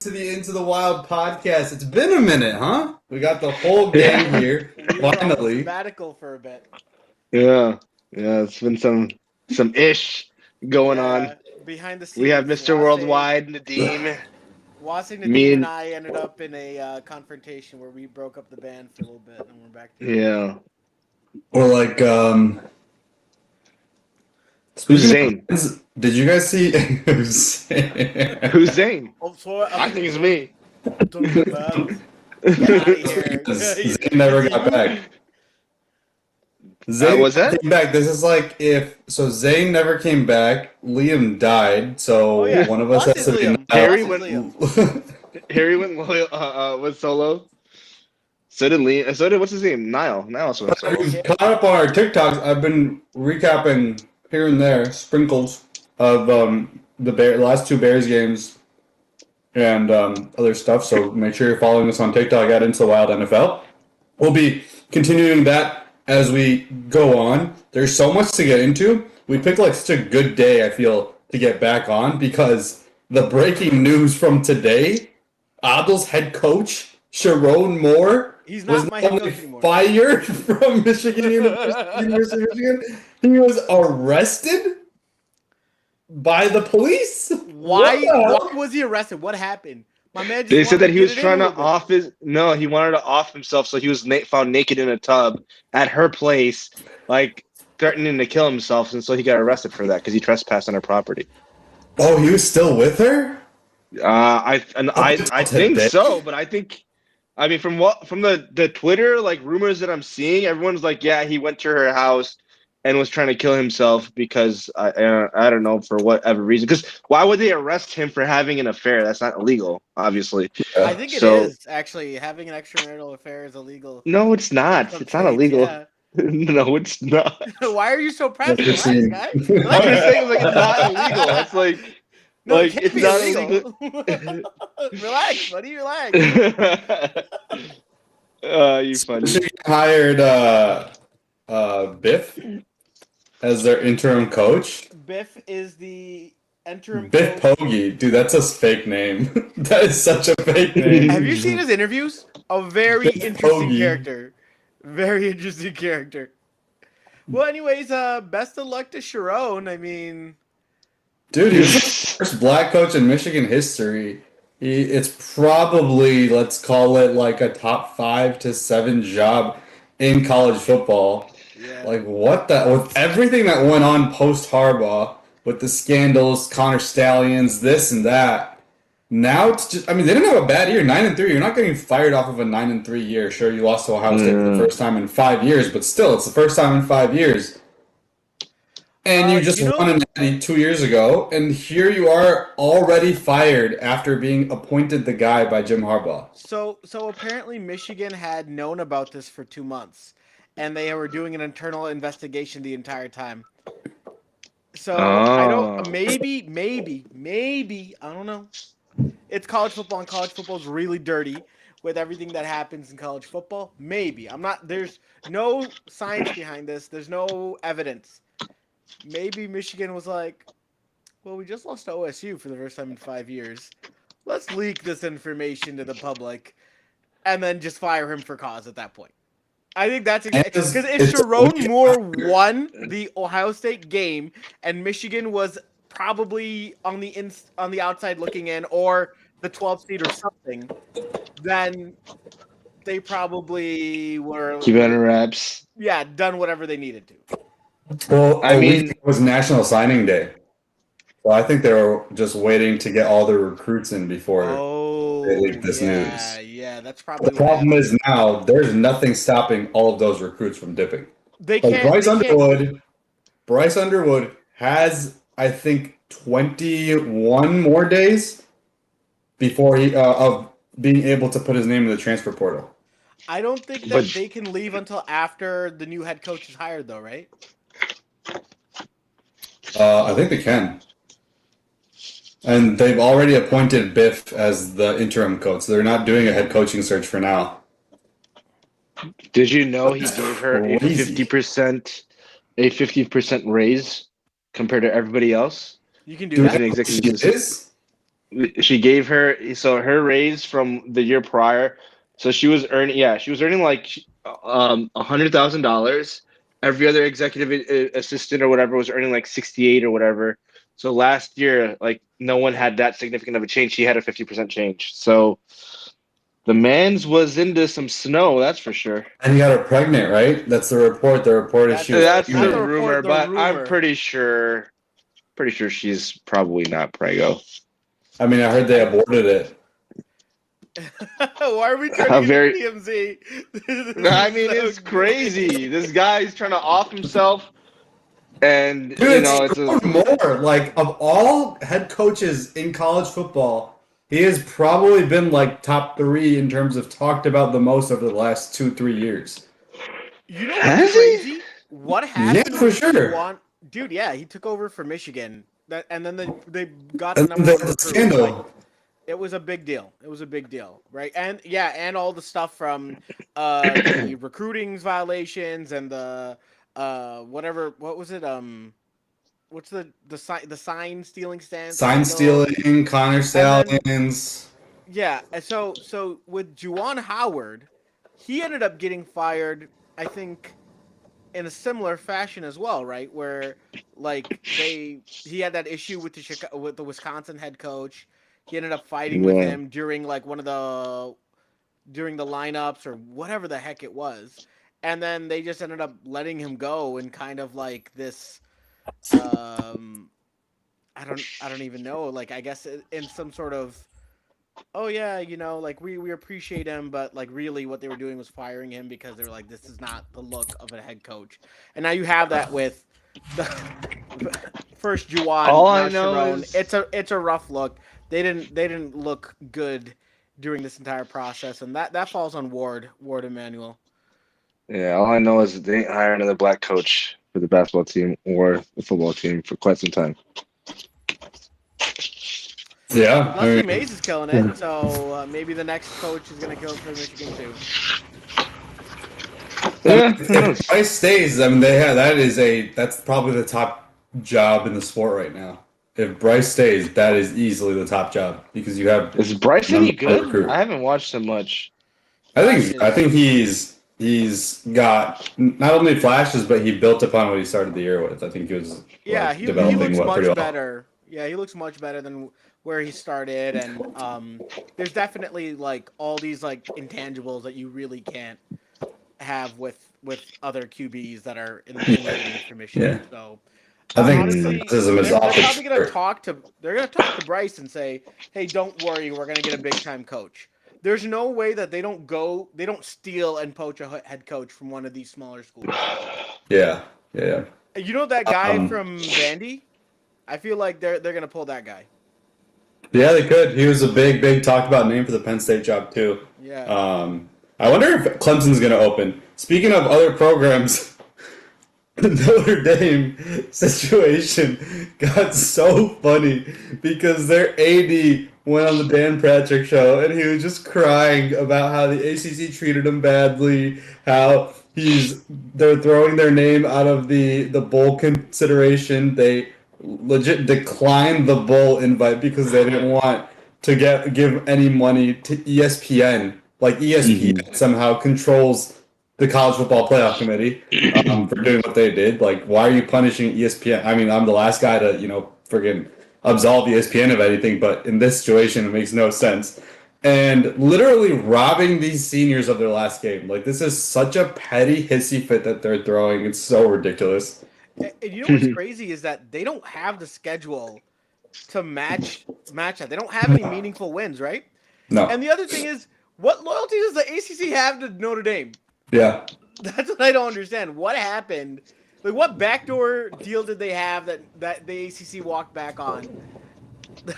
to the Into the Wild podcast. It's been a minute, huh? We got the whole gang here. We were on Finally. sabbatical for a bit. Yeah, it's been some ish going on. Behind the scenes. We have Mr. Worldwide, Nadeem. Wassing, Me Nadeem, and- and I ended up in a confrontation where we broke up the band for a little bit, and we're back together. Yeah. Or like, Who's Zane? Did you guys see who's Zane? Who's Zane? Oh, so I think it's me. Get out of here. Zane never got back. Zane was that? came back. This is like Zane never came back. Liam died, so Oh, yeah. one of us has to be. Liam. Harry Lost went. Liam. Harry went solo. So did Liam. So did what's his name? Niall. Niall went solo. Caught up on our TikToks. I've been recapping here and there sprinkles of the last two Bears games and other stuff. So make sure you're following us on TikTok at Into the Wild NFL. We'll be continuing that as we go on. There's so much to get into. We picked like such a good day, I feel, to get back on because the breaking news from today, Adil's head coach, Sharon Moore, He's was not my head only coach anymore. fired from University of Michigan. He was arrested by the police. Why? What the hell? Why was he arrested? What happened? My man just They said wanted that to he get was it in trying a to little bit. off his. No, he wanted to off himself, so he was found naked in a tub at her place, like threatening to kill himself, and so he got arrested for that because he trespassed on her property. Oh, he was still with her? I think Today? so, but I mean from the Twitter like rumors that I'm seeing, everyone's like, yeah, he went to her house and was trying to kill himself because I don't know for whatever reason. Because why would they arrest him for having an affair? That's not illegal, obviously. I think it is actually having an extramarital affair is illegal. No, it's not. Some It's not states, illegal. yeah. No, it's not. Why are you so proud? That's Relax, the guy. I'm just saying, like, it's not illegal. It's like, No, like, it can't it's be not illegal. Relax, buddy. Relax. you funny. Michigan hired Biff as their interim coach. Biff is the interim. Biff coach. Poggi. Dude, that's a fake name. That is such a fake name. Have you seen his interviews? A very Biff interesting Poggi. character. Very interesting character. Well, anyways, best of luck to Sharon. I mean, Dude, he was the first black coach in Michigan history. It's probably, let's call it like a top 5 to 7 job in college football. yeah. Like, what the? With everything that went on post Harbaugh, with the scandals, Connor Stallions, this and that. Now it's just, I mean, they didn't have a bad year, 9-3. You're not getting fired off of a 9-3 year. Sure, you lost to Ohio State for the first time in 5 years, but still, it's the first time in 5 years. And you just won a Natty 2 years ago, and here you are already fired after being appointed the guy by Jim Harbaugh. So apparently Michigan had known about this for 2 months, and they were doing an internal investigation the entire time. So I don't. Maybe I don't know. It's college football, and college football is really dirty with everything that happens in college football. Maybe I'm not. There's no science behind this. There's no evidence. Maybe Michigan was like, well, we just lost to OSU for the first time in 5 years. Let's leak this information to the public and then just fire him for cause at that point. I think that's because if Sharon Moore won the Ohio State game and Michigan was probably on the outside looking in or the 12th seed or something, then they probably were Keep it under wraps. Yeah, done whatever they needed to. Well, I mean, it was National Signing Day. So I think they were just waiting to get all the recruits in before they leaked this news. Yeah, that's probably The problem is now there's nothing stopping all of those recruits from dipping. They Like can't. Bryce Underwood has, I think, 21 more days before he of being able to put his name in the transfer portal. I don't think that they can leave until after the new head coach is hired, though, right? I think they can. And they've already appointed Biff as the interim coach. They're not doing a head coaching search for now. Did you know he gave her a Crazy. 50% raise compared to everybody else? You can do Dude, that. An executive she assistant. is? she gave her her raise from the year prior. So she was earning like $100,000. Every other executive assistant or whatever was earning like 68 or whatever. So last year, like no one had that significant of a change. She had a 50% change. So the man's was into some snow, that's for sure. And he got her pregnant, right? That's the report. The report is she was That's the pregnant. rumor, the but rumor. I'm pretty sure she's probably not prego. I mean, I heard they aborted it. Why are we How turning very- into TMZ? I mean, it's crazy. This guy's trying to off himself, and Dude, you know, it's more like of all head coaches in college football, he has probably been like top 3 in terms of talked about the most over the last 2-3 years. You know Has what's he? crazy? What happened? Yeah, for with sure. Juwan- Dude, yeah, he took over for Michigan. And then they got the And number the, one the recruit. scandal. Like, it was a big deal. It was a big deal, right? And yeah, and all the stuff from the recruiting violations and the whatever. What was it? What's the sign stealing stand? Sign scandal? stealing, Connor Stallions. Yeah, and so with Juwan Howard, he ended up getting fired. I think in a similar fashion as well, right? Where like he had that issue with the Wisconsin head coach. He ended up fighting with him during like during the lineups or whatever the heck it was, and then they just ended up letting him go in kind of like this. I don't even know. Like I guess in some sort of. Oh yeah, you know, like we appreciate him, but like really what they were doing was firing him because they were like, this is not the look of a head coach. And now you have that with the first Juwan. All I know Sharon. is it's a rough look. They didn't look good during this entire process, and that falls on Ward Emmanuel. Yeah, all I know is they ain't hired another black coach for the basketball team or the football team for quite some time. Yeah. Lucky Mays is killing it, so maybe the next coach is gonna kill for Michigan too. Yeah, If Bryce stays, I mean, that's probably the top job in the sport right now. If Bryce stays, that is easily the top job because you have. is Bryce any Number one good? recruit. I haven't watched him much. I think he's got not only flashes, but he built upon what he started the year with. I think he was He developing looks pretty much well. better. Yeah, he looks much better than where he started, and there's definitely like all these like intangibles that you really can't have with other QBs that are in the league for Michigan. Yeah. So I think honestly, athleticism is they're off the probably gonna chart. they're gonna talk to Bryce and say, hey, don't worry, we're gonna get a big time coach. There's no way that they don't steal and poach a head coach from one of these smaller schools. Yeah. You know that guy from Vandy? I feel like they're gonna pull that guy. Yeah, they could. He was a big talked about name for the Penn State job too. Yeah. I wonder if Clemson's going to open. Speaking of other programs, the Notre Dame situation got so funny because their AD went on the Dan Patrick show and he was just crying about how the ACC treated him badly, how they're throwing their name out of the bowl consideration. They legit declined the bowl invite because they didn't want to give any money to ESPN. Like ESPN somehow controls the college football playoff committee for doing what they did. Like, why are you punishing ESPN? I mean, I'm the last guy to friggin' absolve ESPN of anything, but in this situation, it makes no sense. And literally robbing these seniors of their last game. Like, this is such a petty hissy fit that they're throwing. It's so ridiculous. And you know what's crazy is that they don't have the schedule to match that. They don't have any meaningful wins, right? No. And the other thing is, what loyalty does the ACC have to Notre Dame? Yeah. That's what I don't understand. What happened? Like, what backdoor deal did they have that the ACC walked back on?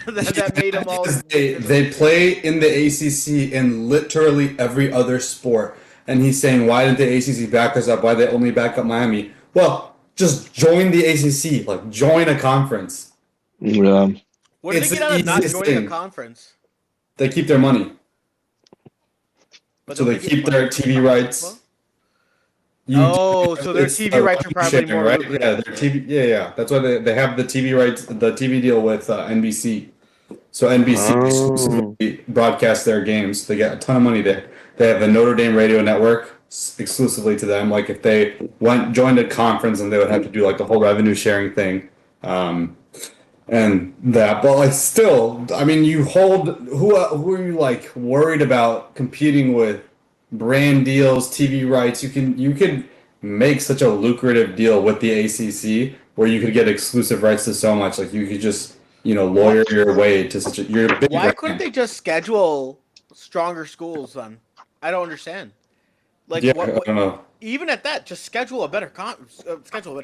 that made them all. They play in the ACC in literally every other sport, and he's saying, "Why didn't the ACC back us up? Why they only back up Miami?" Well, just join the ACC. Like, join a conference. Yeah. What did It's they get the out of not easiest joining thing. a conference? They keep their money, But so don't they get keep money their from TV college rights. football? You- So their it's TV rights are probably sharing, more right? lucrative. Yeah, their TV. Yeah. That's why they have the TV rights, the TV deal with NBC. So NBC Oh. exclusively broadcasts their games. They get a ton of money there. They have a Notre Dame radio network exclusively to them. Like if they joined a conference, and they would have to do like the whole revenue sharing thing, and that. But like still, I mean, you hold who are you like worried about competing with brand deals, TV rights? You could make such a lucrative deal with the ACC where you could get exclusive rights to so much. Like you could just lawyer your way to such a you're a big Why brand. couldn't they just schedule stronger schools then? I don't understand. Like, Yeah, I don't know. Even at that, just schedule a better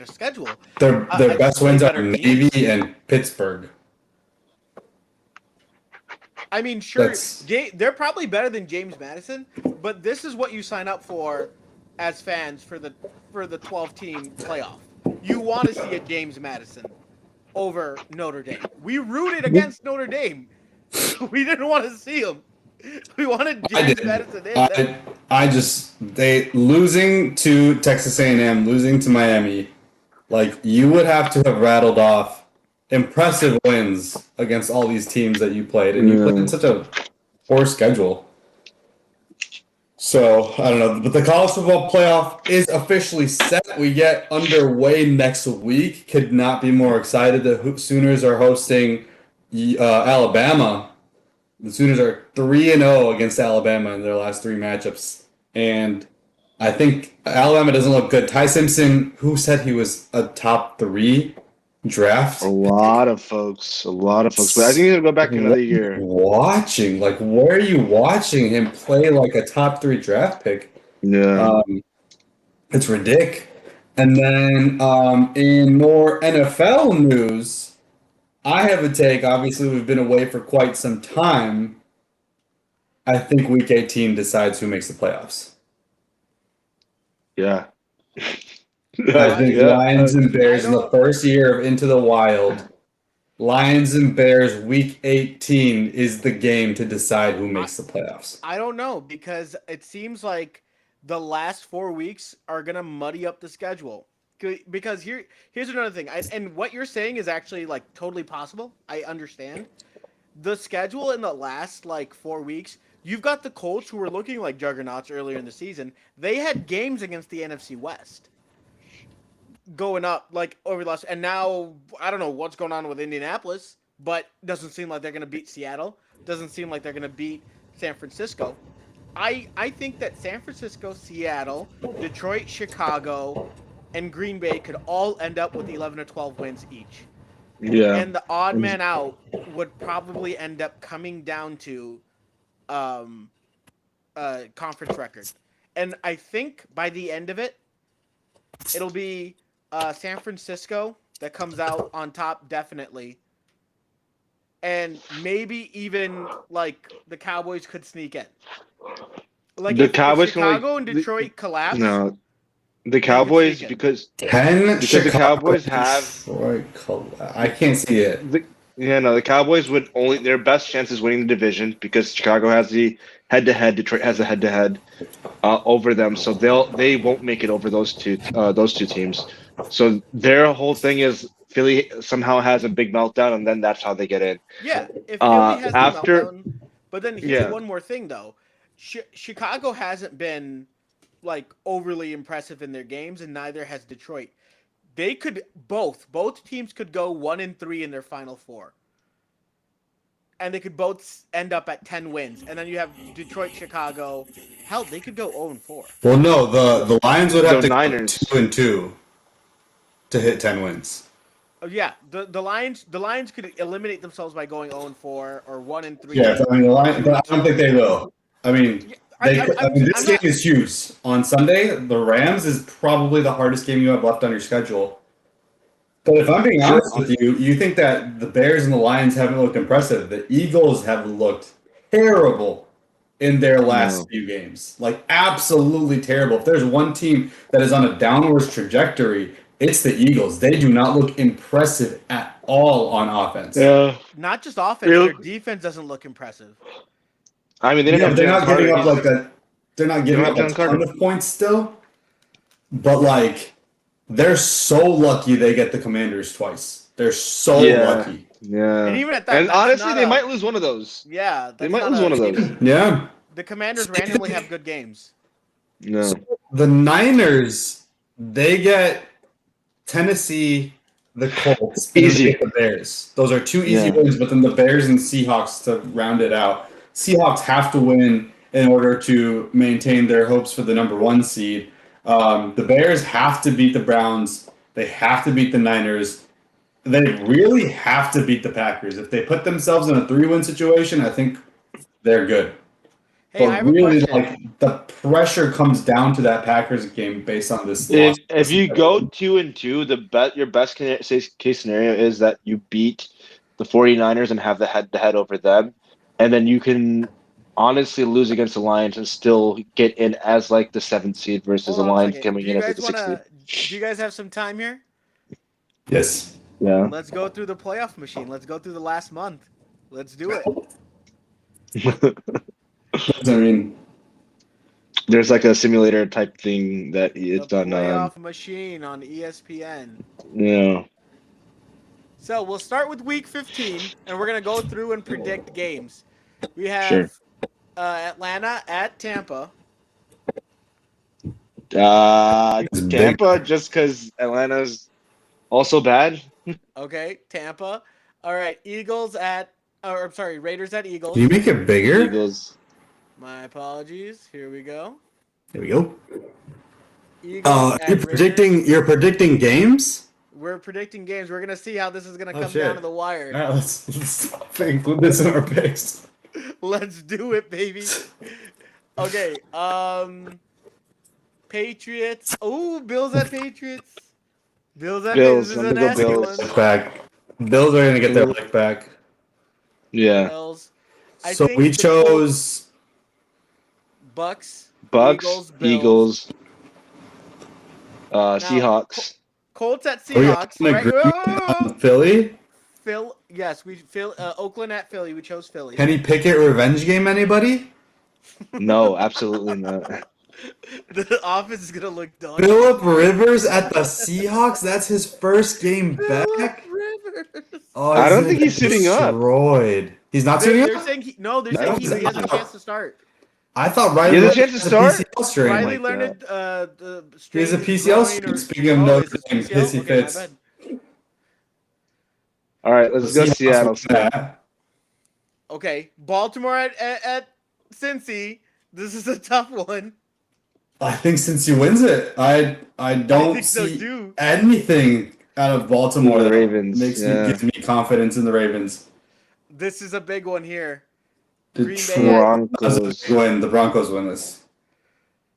schedule. Their I best play wins are better Navy teams. and Pittsburgh. I mean, sure, That's- they're probably better than James Madison, but this is what you sign up for as fans for the 12-team playoff. You want to see a James Madison over Notre Dame. We rooted against Notre Dame. We didn't want to see them. We wanted James Madison in. They losing to Texas A&M, losing to Miami, like you would have to have rattled off impressive wins against all these teams that you played, and you played in such a poor schedule. So I don't know, but the college football playoff is officially set. We get underway next week. Could not be more excited. The Sooners are hosting Alabama. The Sooners are 3-0 against Alabama in their last 3 matchups. And I think Alabama doesn't look good. Ty Simpson, who said he was a top 3 draft? A lot of folks. But I think he's gonna go back another year. Where are you watching him play like a top 3 draft pick? Yeah. It's ridiculous. And then in more NFL news, I have a take. Obviously, we've been away for quite some time. I think Week 18 decides who makes the playoffs. Yeah. I think Lions and Bears in the first year of Into the Wild. Lions and Bears Week 18 is the game to decide who makes the playoffs. I don't know, because it seems like the last 4 weeks are going to muddy up the schedule. Because here's another thing. And what you're saying is actually like totally possible. I understand. The schedule in the last like 4 weeks, you've got the Colts, who were looking like juggernauts earlier in the season. They had games against the NFC West going up like over the last, and now I don't know what's going on with Indianapolis, but doesn't seem like they're going to beat Seattle. Doesn't seem like they're going to beat San Francisco. I think that San Francisco, Seattle, Detroit, Chicago, and Green Bay could all end up with 11 or 12 wins each. Yeah. And the odd man out would probably end up coming down to conference record. And I think by the end of it, it'll be San Francisco that comes out on top, definitely. And maybe even like the Cowboys could sneak in. Like The if Cowboys Chicago and Detroit collapse. No. The Cowboys, because 10 the Cowboys have. Detroit, I can't see it. The Cowboys would only, their best chance is winning the division because Chicago has the head-to-head, Detroit has the head-to-head over them, so they won't make it over those two teams. So their whole thing is Philly somehow has a big meltdown, and then that's how they get in. Yeah, if Philly has after, the meltdown, but then here's one more thing though, Chicago hasn't been like overly impressive in their games, and neither has Detroit. They could both teams could go 1-3 in their final 4. And they could both end up at 10 wins. And then you have Detroit, Chicago. Hell, they could go 0-4. Well, no, the Lions would have to Niners. go 2-2 to hit 10 wins. Oh yeah, the Lions could eliminate themselves by going 0-4 or 1-3. Yeah, I mean the Lions, but I don't think they will. I mean, this game is huge. On Sunday, the Rams is probably the hardest game you have left on your schedule. But if I'm being honest with you, you think that the Bears and the Lions haven't looked impressive. The Eagles have looked terrible in their last few games. Like, absolutely terrible. If there's one team that is on a downwards trajectory, it's the Eagles. They do not look impressive at all on offense. Yeah. Not just offense, their defense doesn't look impressive. I mean, they're not giving up like that. They're not giving up a ton of points still. But, like, they're so lucky they get the Commanders twice. They're so lucky. Yeah. And even at that, And that's honestly, not they a- might lose one of those. Yeah, They that's might not lose a- one of those. Yeah. The Commanders randomly have good games. No. The Niners, they get Tennessee, the Colts, and then they Easy. get the Bears. Those are two easy Yeah. wins, but then the Bears and Seahawks to round it out. Seahawks have to win in order to maintain their hopes for the number 1 seed. The Bears have to beat the Browns. They have to beat the Niners. They really have to beat the Packers. If they put themselves in a 3-win situation, I think they're good. Hey, I But have a really, question. like, the pressure comes down to that Packers game based on this loss. If you go 2-2, your best case scenario is that you beat the 49ers and have the head-to-head over them, and then you can honestly lose against the Lions and still get in as like the 7th seed versus the Hold on a Lions second. coming Do in you as like guys the 6th wanna? seed. Do you guys have some time here? Yes. Yeah. Let's go through the playoff machine. Let's go through the last month. Let's do it. I mean, There's like a simulator type thing that The it's done. playoff machine on ESPN. Yeah. So we'll start with week 15, and we're gonna go through and predict games. We have Sure. Atlanta at Tampa. It's big. Tampa, just because Atlanta's also bad. Okay, Tampa. All right, Raiders at Eagles. Can you make it bigger? Eagles. My apologies. Here we go. There we go. Eagles at You're Raiders. predicting games? We're predicting games. We're gonna see how this is gonna Oh, come shit. down to the wire. All right, let's include this in our picks. Let's do it, baby. Okay. Patriots. Oh, Bills at Patriots. Bills at Bills. Patriots. This is I'm a gonna go nasty Bills. one. Lick back. Bills are gonna get their lick back. Yeah. Bills. I So think we the chose Bucks. Bucks. Bills. Seahawks. Colts at Are we Seahawks. on Right? agree on Philly. Oakland at Philly. We chose Philly. Kenny Pickett revenge game. Anybody? No, absolutely not. The offense is gonna look done. Philip Rivers at the Seahawks. That's his first game back. Rivers. Oh, I don't gonna think he's get suiting up. destroyed. He's not They're suiting up. saying they're I saying don't he think has a so. chance to start. I thought Riley He has a Leonard chance to has start? PCL strain. Riley my learned the He has a strain PCL groin strain. or- Speaking of oh, Notre is it Dame, PCL? hissy Okay, my fits. bad. All right, let's go Seahawks Seattle. win that. Okay, Baltimore at Cincy. This is a tough one. I think since he wins it, I don't think so see too. anything out of Baltimore The that Ravens, gives me confidence in the Ravens. This is a big one here. The Green Bay Broncos. win. The Broncos win this.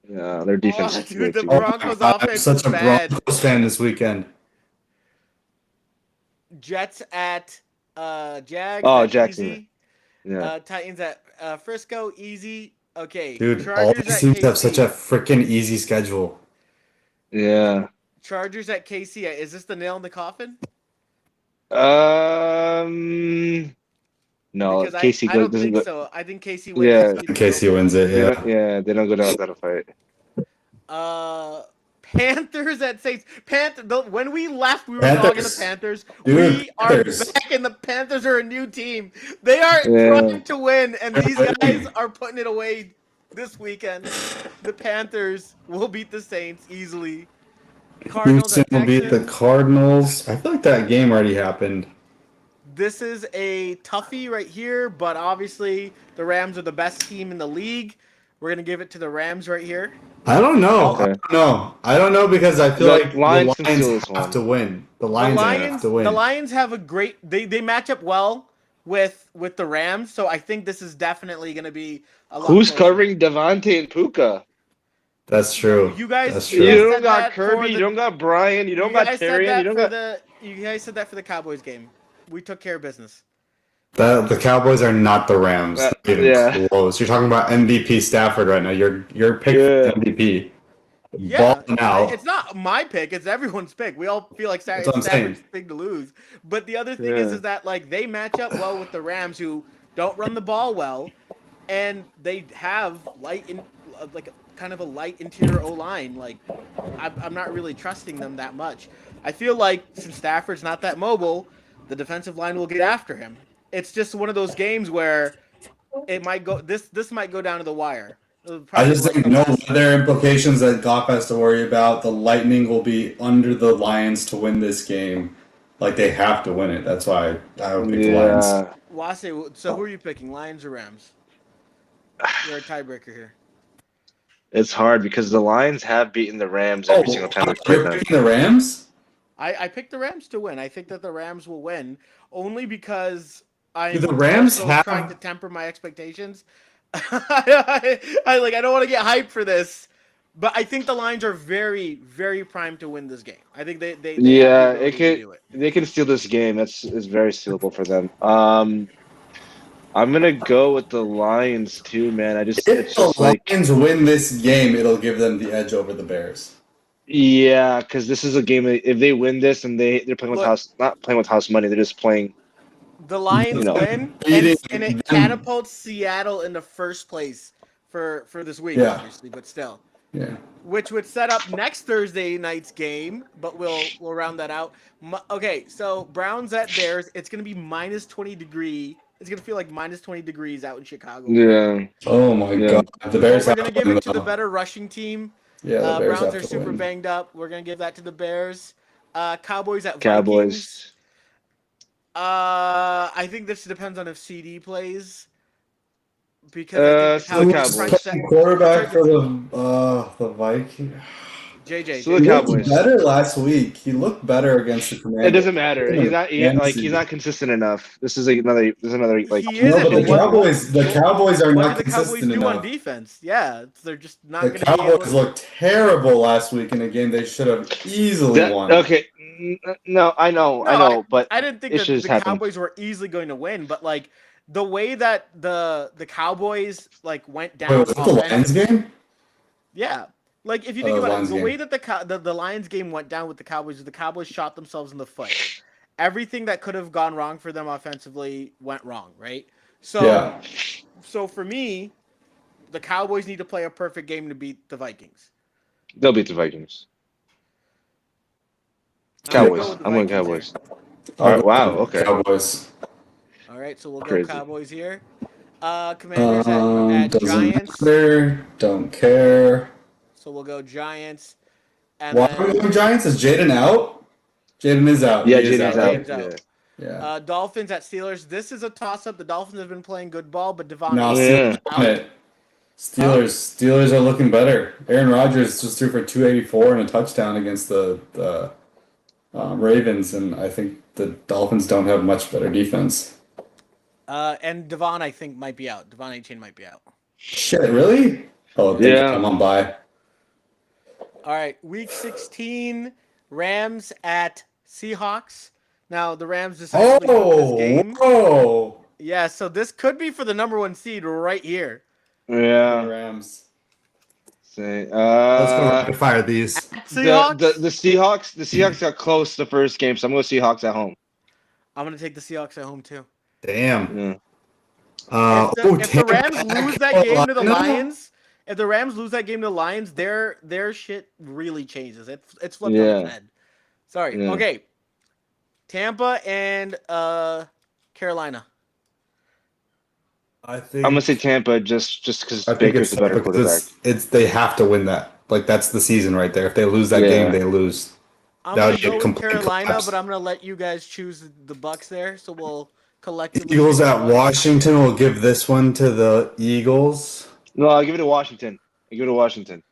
Yeah, their defense. Oh, is dude, great, the too. Broncos I'm offense such was a bad. Broncos fan this weekend. Jets at Jags. Oh, at Jackson. Easy. Yeah. Titans at Frisco. Easy. Okay. Dude, all Chargers these at teams have KC. such a freaking easy schedule. Yeah. Chargers at KC. Is this the nail in the coffin? No, Because Casey I don't doesn't think go. so. I think KC wins. Yeah. this week. Casey wins it, They yeah. don't, yeah, they don't go down without a fight. Panthers at Saints. When we left, we were Panthers. talking the Panthers. Dude, We are Panthers. back, and the Panthers are a new team. They are Yeah. trying to win, and these guys are putting it away this weekend. The Panthers will beat the Saints easily. Cardinals Houston at will beat the Texans. Cardinals. I feel like that game already happened. This is a toughie right here, but obviously the Rams are the best team in the league. We're gonna give it to the Rams right here. I don't know. Okay. I don't know because I feel The like Lions the can steal Lions this have one. to win. The The Lions have Lions, to win. the Lions have a great. They match up well with the Rams, so I think this is definitely gonna be a lot. Who's closer. covering Devontae and Puka? That's true. You guys, That's you true. guys You said don't got that for Kirby. the- You don't got Brian. You don't got guys said Terry. that You don't for got. you guys said that for the Cowboys game. We took care of business. The Cowboys are not the Rams. Not even yeah. close. You're talking about MVP Stafford right now. You're pick Yeah. for MVP. Yeah, Balling out. it's not my pick; it's everyone's pick. We all feel like That's what I'm Stafford's saying. big to lose. But the other thing Yeah. is that like they match up well with the Rams, who don't run the ball well, and they have kind of a light interior O line. Like I'm not really trusting them that much. I feel like since Stafford's not that mobile, the defensive line will get after him. It's just one of those games where it might go. This might go down to the wire. I just think no weather implications that Goff has to worry about. The Lightning will be under the Lions to win this game. Like, they have to win it. That's why I would pick the Lions. Wase, so who are you picking, Lions or Rams? You're a tiebreaker here. It's hard because the Lions have beaten the Rams every single time they played You're them. picking the Rams? I picked the Rams to win. I think that the Rams will win only because Do the Rams also have- trying to temper my expectations. I don't want to get hyped for this, but I think the Lions are very, very primed to win this game. I think they have the ability to do it. They can steal this game. It's very stealable for them. I'm gonna go with the Lions too, man. If the Lions win this game, it'll give them the edge over the Bears. Yeah, because this is a game that if they win this and they're playing with not playing with house money, they're just playing. The Lions win, and it catapults Seattle into first place for this week, obviously, but still. Yeah. Which would set up next Thursday night's game, but we'll round that out. Okay, so Browns at Bears. It's gonna be minus 20 degree. It's gonna feel like minus 20 degrees out in Chicago. Yeah. Oh my God. The Bears. We're gonna give it to the better rushing team. Yeah, the Bears Browns have are to super win. banged up. We're gonna give that to the Bears. Cowboys at Vikings. Cowboys. I think this depends on if CD plays. Because I think the Cowboys Cowboys. are Quarterback for the Vikings. JJ. So the He Cowboys. looked better last week. He looked better against the Commanders. It doesn't matter. He's not consistent enough. This is another like. He No, isn't, but the but what- Cowboys are What not did the Cowboys consistent do on enough. defense? Yeah, they're just not The going to be able Cowboys to. looked terrible last week in a game they should have easily won. Okay. No, I know, but I didn't think it that just the happened. Cowboys were easily going to win, but like the way that the Cowboys like went down. Wait, was it the Lions game? Yeah, like if you think the about it, Lions the game. way that the Lions game went down with the Cowboys shot themselves in the foot. Everything that could have gone wrong for them offensively went wrong, right? So, Yeah. so for me, the Cowboys need to play a perfect game to beat the Vikings. they'll beat the Vikings. I'm gonna Cowboys. go with the I'm going Vikings Cowboys. I'll All right, go wow, with the okay. Cowboys. All right, so we'll Crazy. go Cowboys here. Commanders at Doesn't Giants. matter. Don't care. So we'll go Giants. And Why are we going Giants? Is Jaden out? Jaden is out. Yeah, He is Jaden's right? out. Jaden's Yeah. Yeah. Dolphins at Steelers. This is a toss-up. The Dolphins have been playing good ball, but Devon No, Yeah. Steelers won it. Steelers are looking better. Aaron Rodgers just threw for 284 and a touchdown against the Ravens, and I think the Dolphins don't have much better defense. and Devon, I think, might be out. Devon A-Chain might be out. Shit, really? Oh, thank Yeah. you. Come on by. All right, Week 16, Rams at Seahawks. Now, the Rams decided to win this game. Whoa! Yeah, so this could be for the number one seed right here. Yeah. Rams. Say, Let's go rapid fire these. Seahawks? The Seahawks got close the first game, so I'm going to Seahawks at home. I'm going to take the Seahawks at home, too. Damn. Yeah. If the Rams Tampa lose at that game to the Carolina? Lions, if the Rams lose that game to the Lions, their shit really changes. It's flipped on Yeah. its head. Sorry. Yeah. Okay. Tampa and Carolina. I think I'm going to say Tampa just because I think Baker's it's the better quarterback. it's they have to win that. Like, that's the season right there. If they lose that Yeah. game, they lose. I'm That gonna would be a go with complete Carolina, collapse. but I'm gonna let you guys choose the Bucks there. So we'll collectively. Eagles pick at one. Washington will give this one to the Eagles. No, I'll give it to Washington. I'll give it to Washington.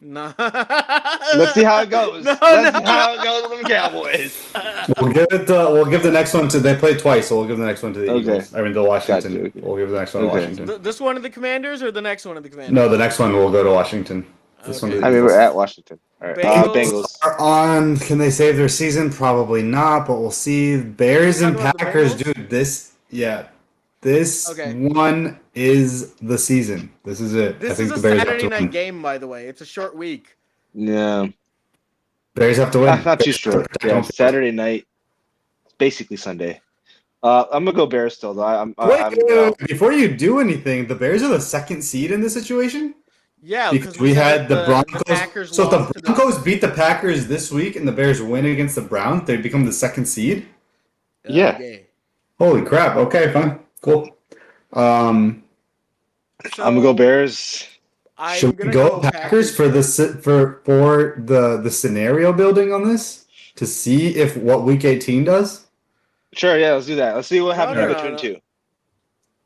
No. Let's see how it goes. No, Let's no. see how it goes with the Cowboys. We'll give the next one to. They played twice, so we'll give the next one to the Okay. Eagles. I mean, to Washington. Gotcha. We'll give the next one to Okay. Washington. This one of the Commanders or the next one of the Commanders? No, the next one will go to Washington. This one. Okay. to the I mean, Eagles. we're at Washington. All right. Bengals. Bengals. Are on. Can they save their season? Probably not, but we'll see. Bears and Talking about the Packers, Bengals? dude. This Okay. one is the season. This is it. I This think is the a Bears Saturday have to night win. game, by the way. It's a short week. Yeah. Bears have to win. Not too sure. Yeah, Saturday night. It's basically Sunday. I'm gonna go Bears still though. I'm Before you do anything, the Bears are the second seed in this situation. Yeah, Because we said had the that Broncos. Packers So if the lost to Broncos beat the Packers this week and the Bears win against the Browns, they become the second seed. Yeah. Okay. Holy crap. Okay, fine. Cool. So I'm gonna go Bears. I'm Should we gonna go Packers for the the scenario building on this to see if what Week 18 does? Sure, yeah, let's do that. Let's see what happens No, in no, between no. two.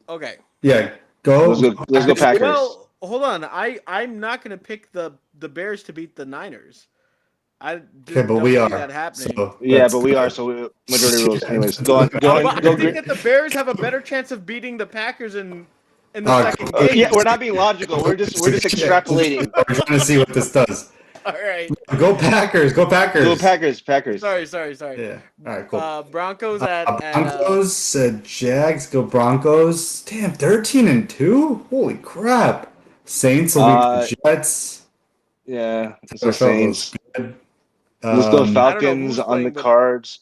Okay. Yeah, go. Let's go Packers. Well, hold on. I'm not gonna pick the Bears to beat the Niners. I just Okay, but don't we see are. that happening. So Yeah, that's but we are, good. so majority rules. Anyways, go on. Go But on. I Go think green. that the Bears have a better chance of beating the Packers in the Uh, second game. Yeah, we're not being logical. We're just extrapolating. We're trying to see what this does. All right. Go Packers. Go Packers. Go Packers. Packers. Sorry. Yeah. All right. Cool. Broncos at Broncos, Jags, go Broncos. Damn, 13-2. Holy crap! Saints will beat the Jets. Yeah, it's So the Saints. good. Let's go Um, Falcons who's on the playing, but- Cards.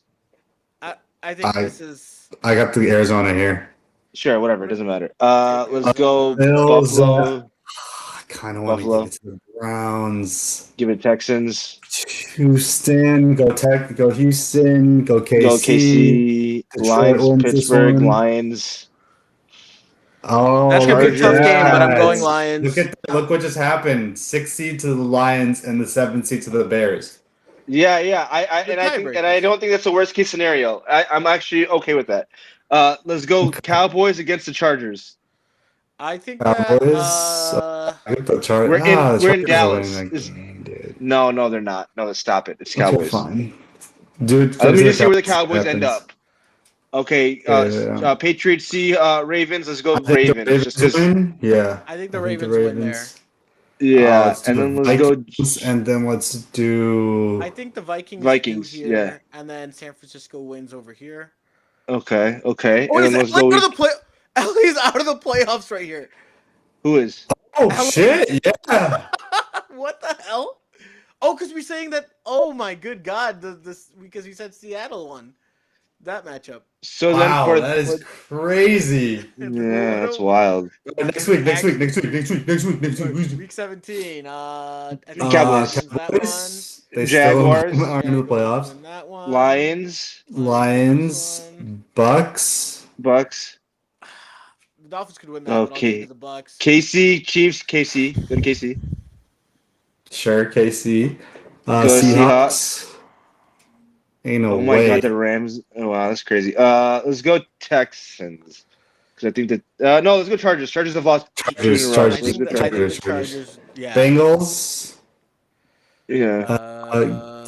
I think I- this is I got the Arizona here. Sure, whatever. It doesn't matter. Let's go Bills, Buffalo. I kind of want to Buffalo. give it to the Browns. Give it Texans. Houston, go Tech, go Houston, go KC. Go KC. Detroit Lions. owns this Pittsburgh. one. Lions. Oh, That's gonna be a tough game, but I'm going yes. Lions. Look what just happened. 6th seed to the Lions and the 7th seed to the Bears. Yeah. The I don't think that's the worst case scenario. I'm actually okay with that. Let's go Cowboys against the Chargers. I think Cowboys, that I think the Char- We're in- the we're in Chargers are Dallas. winning that Is- game, dude. No, they're not. No, stop it. It's Okay, Cowboys. fine. Dude, Let me just see where the Cowboys Cowboys end happens. up. Okay, Yeah. Patriots see Ravens. Let's go I think the Ravens. Ravens Just 'cause- win. Yeah. I think the Ravens win there. yeah, Let's do and then the let's go. Vikings, and then let's do. I think the Vikings Vikings, do here, yeah. and then San Francisco wins over here. Okay, Oh, and then is let's LA go. out of the play? LA's out of the playoffs right here. Who is? Oh LA. shit! Yeah. What the hell? Oh, because we're saying that. Oh my good God! This because we said Seattle won that matchup. So Wow, then that is crazy. yeah, that's wild. Next week. Week 17. I think Cowboys. wins that Cowboys, they Jaguars. still are in the playoffs. Win that one. Lions, Lions, Bucks. Bucks, The Dolphins could win that. But I'll Okay. give it to the Bucks. KC, Chiefs, KC. Go to KC. Sure, KC. Go Seahawks. Ain't no Oh my way. God, the Rams. Oh wow, that's crazy. Let's go Texans. Because I think that no, let's go Chargers. Chargers have lost two in a row. Chargers, I So let's think go the Chargers. Chargers. Yeah. Bengals. Yeah,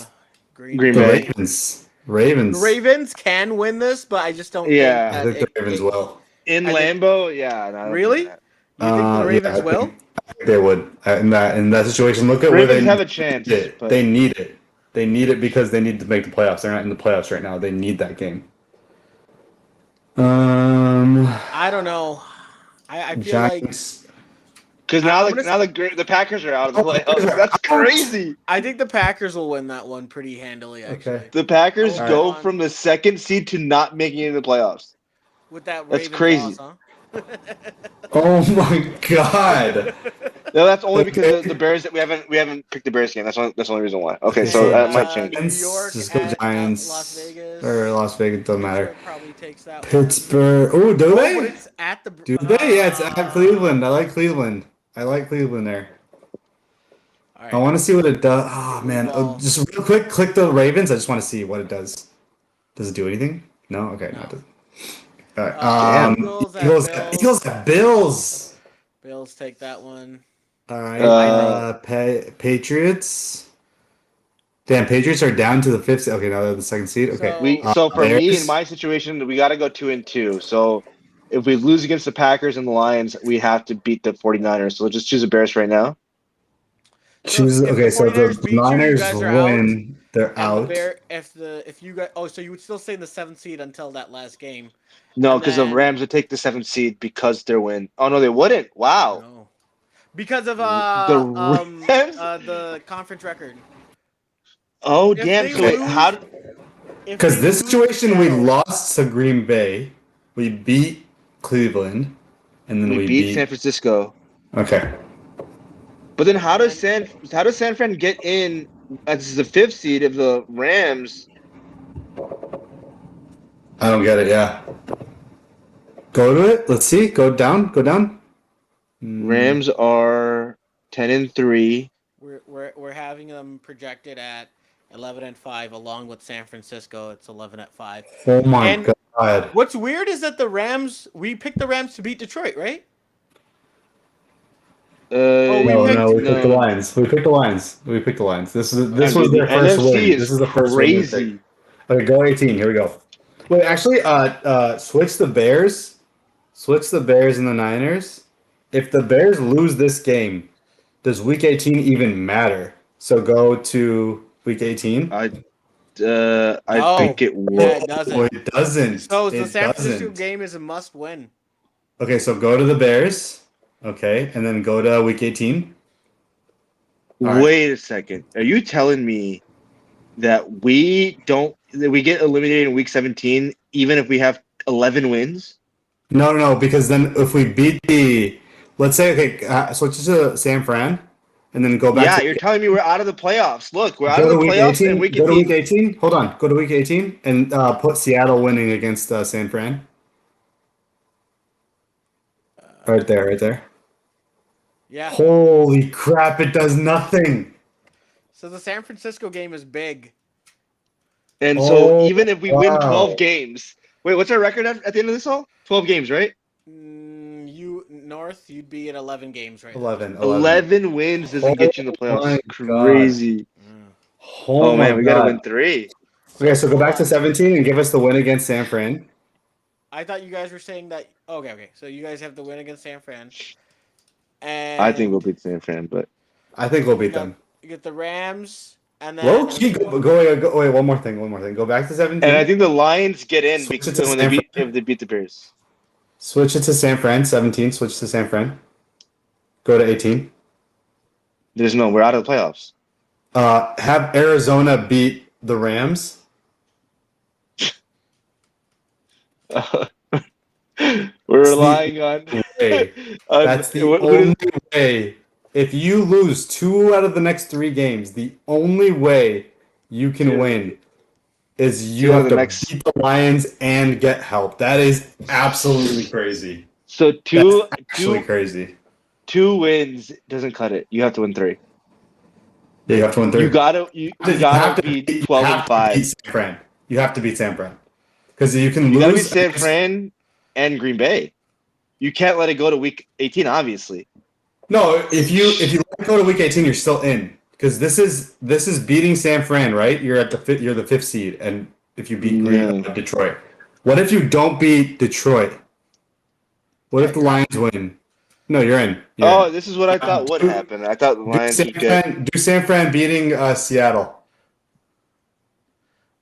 Green Green The Bay. Ravens. Ravens. The Ravens can win this, but I just don't. Yeah. I think think that the Ravens will. in I think- Lambeau. Yeah, no, I don't Really? think You think the Yeah, Ravens I will? think they would in that situation. Look that. at where Ravens they have a chance. need it. But They need it. They need it because they need to make the playoffs. They're not in the playoffs right now. They need that game. I don't know. I feel like Giants. because I'm now the Packers are out of the playoffs. That's crazy. I think the Packers will win that one pretty handily. Actually, Okay. The Packers All go right. from the second seed to not making it in the playoffs. with that That's Ravens crazy. loss, huh? Oh my god. No, that's only because the Bears that we haven't picked the Bears game. That's the only reason why. Okay, so that might change. New York Just go at Giants. Las Vegas. Or Las Vegas, doesn't matter. Pittsburgh probably takes that Pittsburgh. Oh, do one. they? Oh, but it's at the. Do they? Yeah, it's at Cleveland. I like Cleveland. I like Cleveland there. All I right. want to see what it does. Oh man, just real quick, click the Ravens. I just want to see what it does. Does it do anything? No. Okay, no, it doesn't. All right. Eagles at Bills. Bills take that one. All right. Patriots. Damn, Patriots are down to the 5th. Okay, now they're the 2nd seed. Okay. So for me Bears. in my situation, we got to go 2-2. So if we lose against the Packers and the Lions, we have to beat the 49ers. So let's just choose the Bears right now. Choose. if Okay, the so 49ers the beat you, you Niners guys are win. They're And out. if you guys, so you would still stay in the 7th seed until that last game. No, And because the then- Rams would take the 7th seed because their win. Oh no, they wouldn't. Wow. No. Because of Rams? the conference record. Oh If damn! they So wait, lose- how? If Because they this lose situation, we Seattle- lost to Green Bay, we beat Cleveland, and then We beat San Francisco. Okay. But then how does San Fran get in as the 5th seed of the Rams? I don't get it. Yeah. Go to it. Let's see. Go down. Go down. Rams are 10-3. We're having them projected at 11-5, along with San Francisco. It's 11-5. Oh my And god. what's weird is that we picked the Rams to beat Detroit, right? We We picked picked the Lions. We picked the Lions. We picked the Lions. This was the their first NFC win. is This is the first win. they crazy. picked. Okay, go 18. Here we go. Wait, actually, switch the Bears. Switch the Bears and the Niners. If the Bears lose this game, does Week 18 even matter? So go to Week 18. I No. think it Yeah, will. it doesn't. Well, it doesn't. So the It San Francisco doesn't. game is a must-win. Okay, so go to the Bears. Okay, and then go to Week 18. All right. Wait a second. Are you telling me that we get eliminated in week 17 even if we have 11 wins? No, because then if we beat let's say, okay, switch to San Fran, and then go back. Yeah, to, you're telling me we're out of the playoffs. Look, we're out go of to the Week playoffs 18. in week Go to 18. Week 18. Hold on. Go to Week 18 and put Seattle winning against San Fran. Right there, right there. Yeah. Holy crap! It does nothing. So the San Francisco game is big. And so Oh, even if we win wow. 12 games, wait, what's our record at the end of this all? 12 games, right? You'd be at 11 games right now. 11 wins doesn't get you in the my playoffs. God. Crazy. Oh, man, we got to win 3. Okay, so go back to 17 and give us the win against San Fran. I thought you guys were saying that. Okay. So you guys have the win against San Fran. And I think we'll beat San Fran, but I think we'll beat them. You get the Rams, and then Low key, go wait, one more thing. Go back to 17. and I think the Lions get in Switch because it to when San if they beat the Bears. Switch it to San Fran. 17. Switch to San Fran. Go to 18. We're out of the playoffs. Have Arizona beat the Rams. We're relying on. Way. That's the only way. If you lose 2 out of the next 3 games, the only way you can Yeah. win is you Two out have of to the next- beat the Lions and get help. That is absolutely crazy. So That's actually crazy. 2 wins doesn't cut it. You have to win 3. Yeah, you have to win 3. You gotta beat 12 and 5. Beat San Fran. You have to beat San Fran because you can You gotta beat lose. San Fran and Green Bay. You can't let it go to week 18, obviously. No, if you let it go to week 18, you're still in because this is beating San Fran, right? You're at the 5th seed, and if you beat Detroit, what if you don't beat Detroit? What if the Lions win? No, you're in. You're in. This is what I thought would happen. I thought the Lions would get. Do San Fran beating Seattle?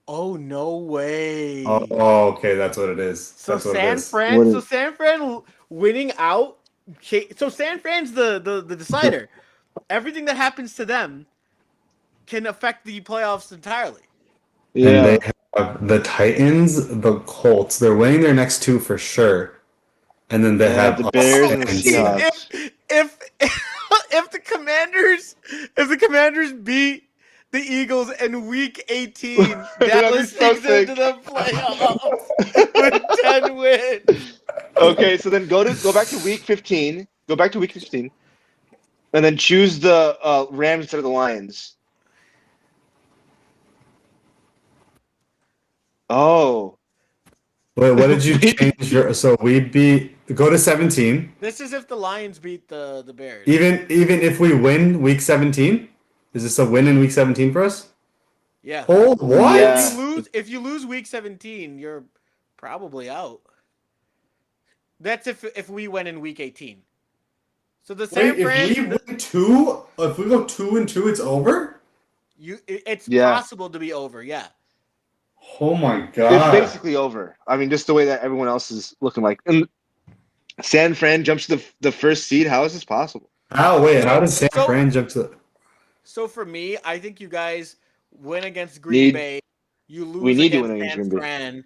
Oh no way! Oh, okay, that's what it is. So That's what it San is. Fran, San Fran winning out. So San Fran's the decider. Everything that happens to them can affect the playoffs entirely. And they have the Titans, the Colts. They're winning their next 2 for sure. And then they have the Bears and the us Seahawks. If the Commanders beat the Eagles in Week 18, Dallas so takes them to the playoffs with 10 wins. Okay, so then go back to week 15. Go back to week 15, and then choose the Rams instead of the Lions. Oh, Wait, what did you change your? So we go to 17. This is if the Lions beat the Bears. Even if we win week 17, is this a win in week 17 for us? Yeah. Oh, what? Yeah. If you lose Week 17, you're probably out. That's if we win in Week 18. So the San Fran, if we win 2, if we go 2-2, it's over. It's possible to be over. Yeah. Oh my it's god! basically over. I mean, just the way that everyone else is looking like. And San Fran jumps to the first seed. How is this possible? How does San Fran jump to? So for me, I think you guys win against Green Bay. You lose we need against to win against San Green Bay. Fran,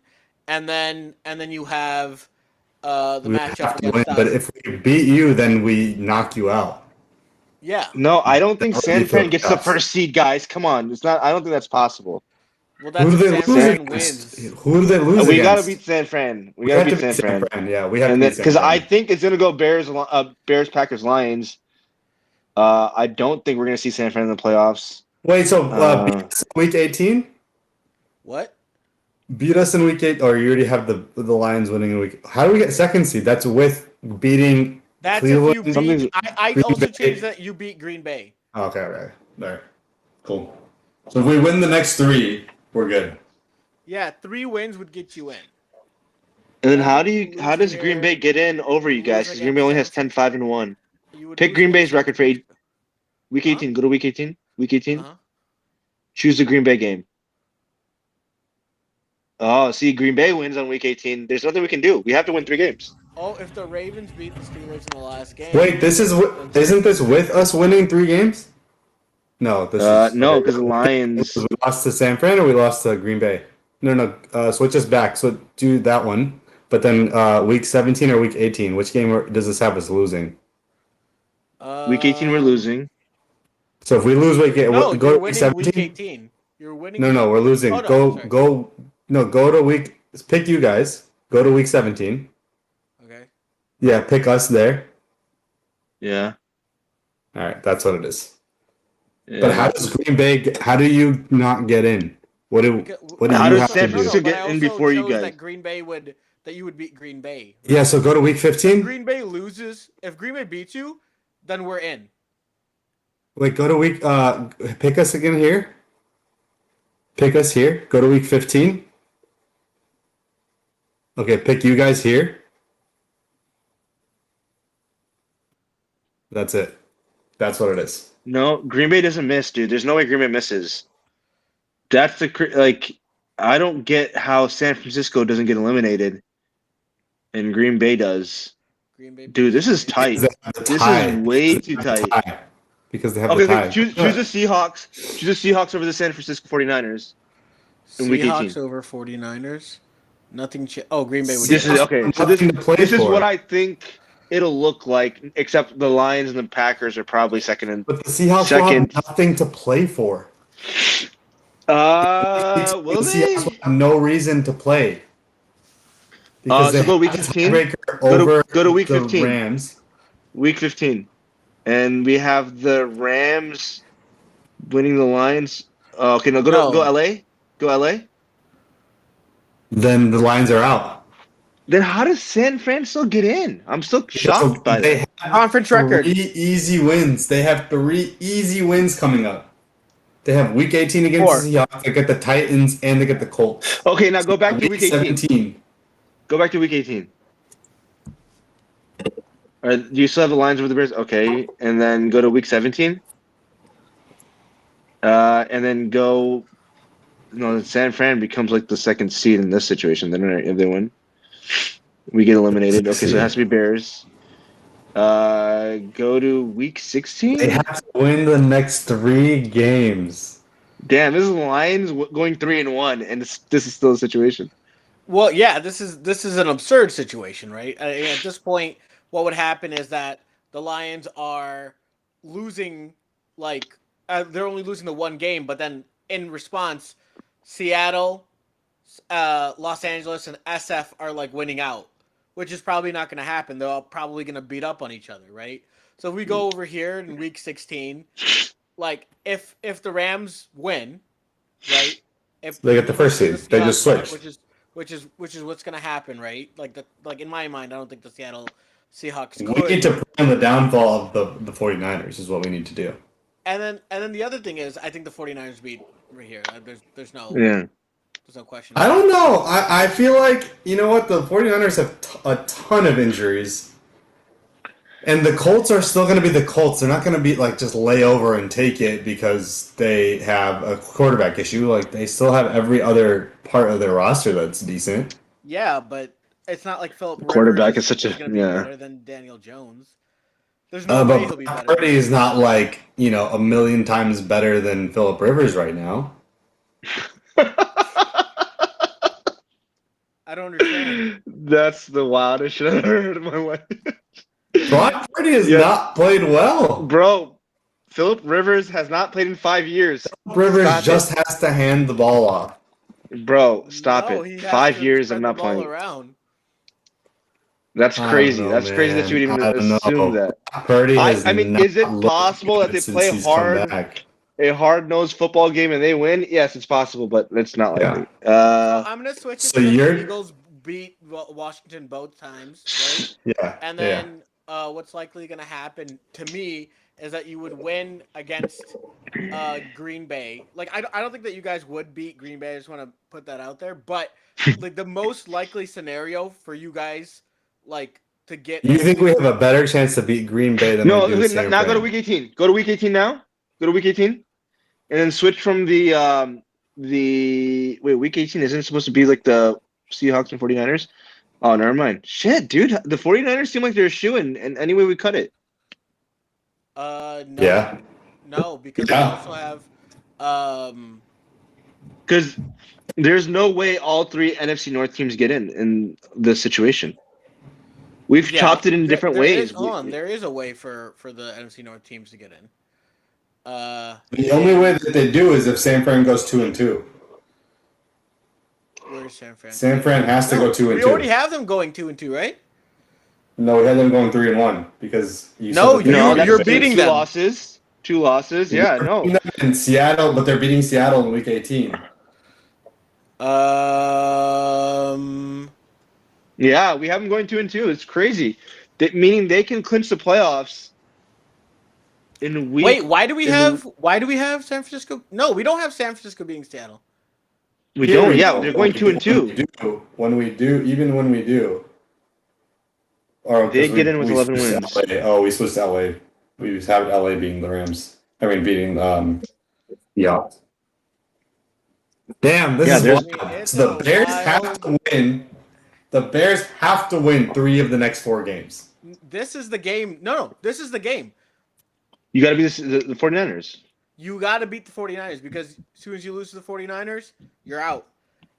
and then you have the matchup Win, against us. but if we beat you, then we knock you out. Yeah. No, I don't think That would San be Fran gets the tough. first seed, guys. Come on, it's not. I don't think that's possible. Well, Who that's do if they San lose Fran against? wins. Who do they lose We gotta against? beat San Fran. We We gotta have to beat San Fran. Yeah, we have And to then beat San because I Fran. think it's gonna go Bears, Packers, Lions. I don't think we're gonna see San Fran in the playoffs. Wait, so beat Uh, us in week 18? What? Beat us in week 8, or you already have the Lions winning in week. How do we get second seed? That's with beating That's if you Cleveland. beat. something. I Green also Bay. changed that you beat Green Bay. Okay, okay. There. Cool. So if we win the next 3, we're good. Yeah, 3 wins would get you in. And then Now, how losing does Green here, Bay get in over you guys? lose Because Green Bay against only has San 10-5-1. You would Pick lose Green against Bay's San record for week Huh? 18. Go to week 18. Week 18. Uh-huh. Choose the Green Bay game. Oh, see, Green Bay wins on week 18. There's nothing we can do. We have to win 3 games. Oh, if the Ravens beat the Steelers in the last game. Wait, isn't this with us winning 3 games? No, this is No, okay. because the Lions. We lost to San Fran, or we lost to Green Bay? No. Switch us back. So do that one. But then week 17 or week 18, which game does this have us losing? Week 18, we're losing. So if we lose week 8, No, go you're to week winning 17. week 18. You're winning. No, we're losing. Oh, no, sorry. Go to week. Pick you guys. Go to week 17. Okay. Yeah, pick us there. Yeah. All right, that's what it is. Yeah. But how does Green Bay? How do you not get in? What do How you does have San to do? Francisco get in before you guys? That Green Bay that you would beat Green Bay. Yeah, so go to week 15. Green Bay loses. If Green Bay beats you, then we're in. Wait, go to week. Pick us again here. Pick us here. Go to week 15. Okay, pick you guys here. That's it. That's what it is. No, Green Bay doesn't miss, dude. There's no way Green Bay misses. That's I don't get how San Francisco doesn't get eliminated, and Green Bay does. Green Bay. Dude, this is tight. This is way too tight. Because they have Okay, the tie. choose the Seahawks. Choose the Seahawks over the San Francisco 49ers. In week 18. Seahawks over 49ers. Nothing. Green Bay would. This is okay. So Nothing to play this is for. what I think it'll look like. Except the Lions and the Packers are probably second and. But the Seahawks will have nothing to play for. Will the they? Seahawks will have no reason to play. Because So they go week have a 15? tiebreaker Go to- over go to week the 15. Rams. Week 15, and we have the Rams winning the Lions. Okay, no, go LA. Go LA. Then the Lions are out. Then how does San Fran still get in? I'm still shocked by they that. have Conference record. 3 easy wins. They have 3 easy wins coming up. They have week 18 against 4. the Seahawks. They get the Titans and they get the Colts. Okay, now go back to week 18. 17. Go back to week 18. All right, do you still have the Lions over the Bears? Okay, and then go to week 17. And then go. No, San Fran becomes like the second seed in this situation. Then if they win, we get eliminated. Okay, so it has to be Bears. Go to week 16. They have to win the next 3 games. Damn, this is Lions going 3-1, and this is still the situation. Well, yeah, this is an absurd situation, right? At this point, what would happen is that the Lions are losing, they're only losing the 1 game, but then in response, Seattle, Los Angeles, and SF are winning out, which is probably not going to happen. They're all probably going to beat up on each other, right? So if we go over here in week 16, if the Rams win, right? If They get the first seed. They just switch. Which is what's gonna happen, right? In my mind, I don't think the Seattle Seahawks We could. need to plan the downfall of the 49ers is what we need to do. And then the other thing is, I think the 49ers beat right here. There's no question. I don't know. I feel like, you know what, the 49ers have a ton of injuries. And the Colts are still going to be the Colts. They're not going to be just lay over and take it because they have a quarterback issue. They still have every other part of their roster that's decent. Yeah, but it's not like Philip Rivers Quarterback is such a going to be better than Daniel Jones. There's no way But he'll be better. Purdy is not a million times better than Philip Rivers right now. I don't understand. That's the wildest shit I've ever heard in my life. Brock Purdy has not played well. Bro, Philip Rivers has not played in 5 years. Rivers just has to hand the ball off. Bro, stop No, it. he has 5 to years spread I'm the not ball playing. around. That's I don't crazy. know, That's crazy that you would man. even I don't assume know. that. Purdy has I mean, not is it looked possible that good they since play he's come hard, back. a hard-nosed football game and they win? Yes, it's possible, but it's not Yeah. likely. So I'm gonna switch it So to the you're Eagles beat Washington both times, right? yeah And yeah. then what's likely gonna happen to me is that you would win against Green Bay. Like I don't think that you guys would beat Green Bay. I just want to put that out there. But like the most likely scenario for you guys, like to get You think we into have a better chance to beat Green Bay than we No, do okay, San now go to Fran? week 18. Go to week 18 now. Go to week 18, and then switch from the wait. Week 18 isn't it supposed to be like the Seahawks and 49ers? Oh, never mind. Shit, dude. The 49ers seem like they're a shoo-in, and any way we cut it. no, Yeah. no, because we Yeah. also have Because there's no way all three NFC North teams get in this situation. We've chopped it in different there ways. is hold on, there is a way for the NFC North teams to get in. The only way that they do is if San Fran goes 2-2. Where's San Fran? San Fran has to go 2-2. We already have them going 2-2, right? No, we had them going 3-1 because you No, said that you- they- you're beating two them. losses. Two losses. Yeah, We're no. beating them in Seattle, but they're beating Seattle in week 18. Yeah, we have them going 2-2. It's crazy. Meaning they can clinch the playoffs in week. Wait, why do we have San Francisco? No, we don't have San Francisco beating Seattle. We Here don't. we Yeah, go. they're going 2-2. When we do, or They get in with we 11 switched wins. to LA. Oh, we switched to LA. We just have LA beating the Rams. I mean, beating yeah. Damn, this Yeah, is there's- wild. It's So the a Bears wild- have to win. The Bears have to win 3 of the next 4 games. This is the game. No, this is the game. You got to be the 49ers. You got to beat the 49ers because as soon as you lose to the 49ers, you're out.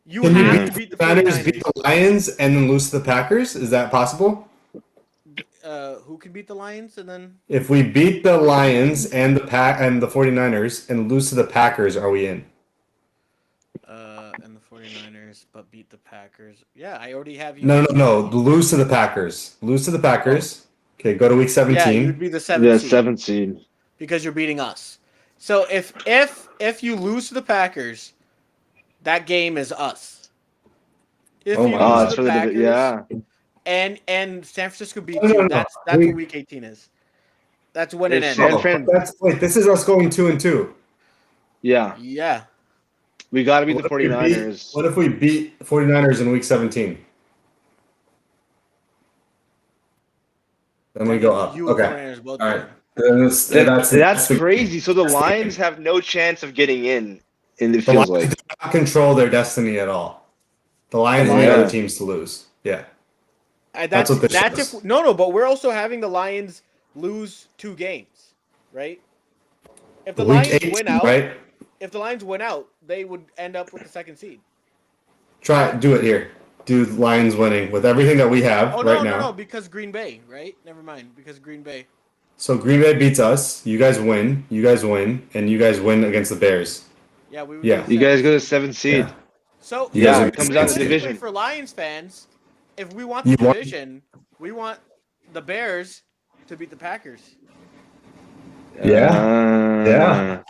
You Can have you to beat the Niners 49ers. beat the Lions and then lose to the Packers? Is that possible? Who can beat the Lions and then If we beat the Lions and the 49ers and lose to the Packers, are we in? and the 49ers but beat the Packers? Yeah, I already have you. No. Lose to the Packers. Lose to the Packers. Okay, go to week 17. Yeah, you would be the 7th seed 7th seed. because you're beating us. So if you lose to the Packers, that game is us. If Oh you my lose God. to for the Packers, yeah. and San Francisco beats No, no, you, no. that's what week 18 is. That's when it If ends. San Fran- Wait, this is us going 2-2. Yeah. Yeah. We got to beat the What if we 49ers. What if we beat the 49ers in week 17? Then we go up. You and Okay. 49ers both All win. right. Then That's the- crazy. So the Lions have no chance of getting in. And it The feels Lions like do not control their destiny at all. The Lions need Yeah. other teams to lose. Yeah. That's what this is. if no, but we're also having the Lions lose 2 games, right? If the Week Lions 18, win out, right? if the Lions win out, they would end up with the 2nd seed. Do it here. Do Lions winning with everything that we have Oh right no, now. no, because Green Bay, right? Never mind, because Green Bay. So Green Bay beats us. You guys win. And you guys win against the Bears. Yeah, we would Yeah. be the you guys 7th go to seed. 7th seed. Yeah. So You guys Yeah, are it comes down to seed. division. for Lions fans, if we want You the want- division, we want the Bears to beat the Packers. Yeah.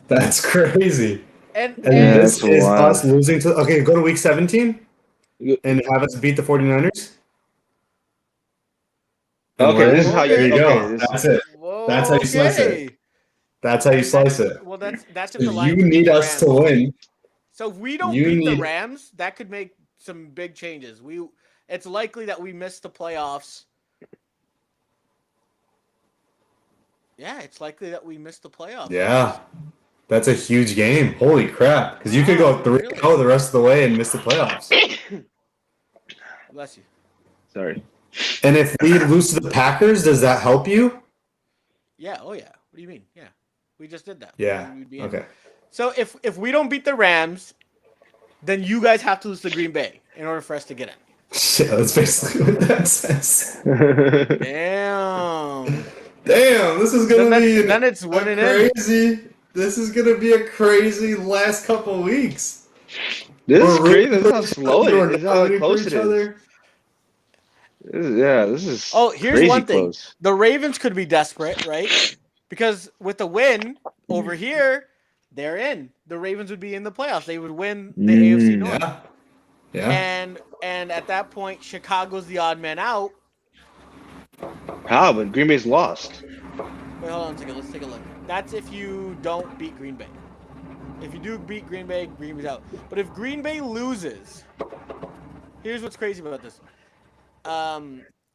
That's crazy. And, And Yeah, this that's is wild. us losing to. Okay, go to week 17 and have us beat the 49ers. And Okay, we're in. this is how you- There you okay, go. this- That's it. whoa, That's how you slice it. okay. That's how you slice it. Well, that's if So the you Lions beat need the us to Rams. win. So if we don't You beat the need- Rams, that could make some big changes. It's likely that we miss the playoffs. Yeah, it's likely that we miss the playoffs. Yeah. That's a huge game. Holy crap. Because you could go Wow, 3-0 really? the rest of the way and miss the playoffs. Bless you. Sorry. And if we lose to the Packers, does that help you? Yeah. Oh yeah. What do you mean? Yeah, we just did that. Yeah. We'd be in. Okay. So if we don't beat the Rams, then you guys have to lose to Green Bay in order for us to get in. Shit, that's basically what that says. Damn. Damn, this is gonna be Then it's winning in. crazy. This is gonna be a crazy last couple weeks. This is We're crazy. rooting This is for how each slow other, it we're is. This is not how rooting for close each it is. other. This is. Oh, here's crazy one thing. close. The Ravens could be desperate, right? Because with the win over here, they're in. The Ravens would be in the playoffs. They would win the AFC North. Yeah. Yeah. And at that point, Chicago's the odd man out. How? But Green Bay's lost. Wait, hold on a second. Let's take a look. That's if you don't beat Green Bay. If you do beat Green Bay, Green Bay's out. But if Green Bay loses, here's what's crazy about this.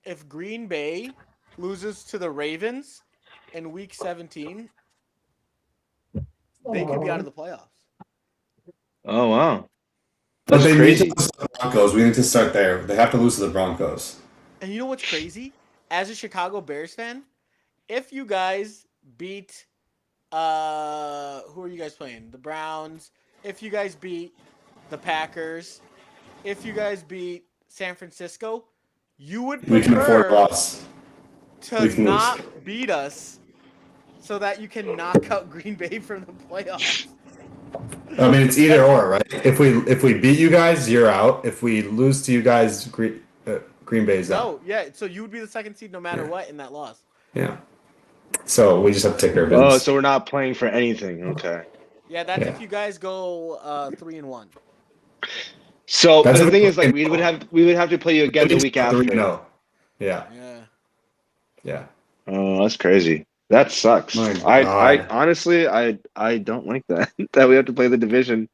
If Green Bay loses to the Ravens in Week 17, they could be out of the playoffs. Oh wow. But That's they crazy. need to lose to the Broncos. We need to start there. They have to lose to the Broncos. And you know what's crazy? As a Chicago Bears fan, if you guys beat who are you guys playing? The Browns. If you guys beat the Packers, if you guys beat San Francisco, you would We can afford prefer loss. We to can not lose. beat us so that you can knock out Green Bay from the playoffs. I mean, it's either or, right? If we beat you guys, you're out. If we lose to you guys, Green Bay's out. No, yeah, so you would be the second seed no matter what in that loss. Yeah. So we just have to take our Oh, wins. so we're not playing for anything. Okay. Yeah, that's Yeah. if you guys go 3-1. So That's the a- thing is, like, we would have to play you again the week after. No. Yeah. Yeah. Yeah. Oh, that's crazy. That sucks. My I God. honestly I don't like that that we have to play the division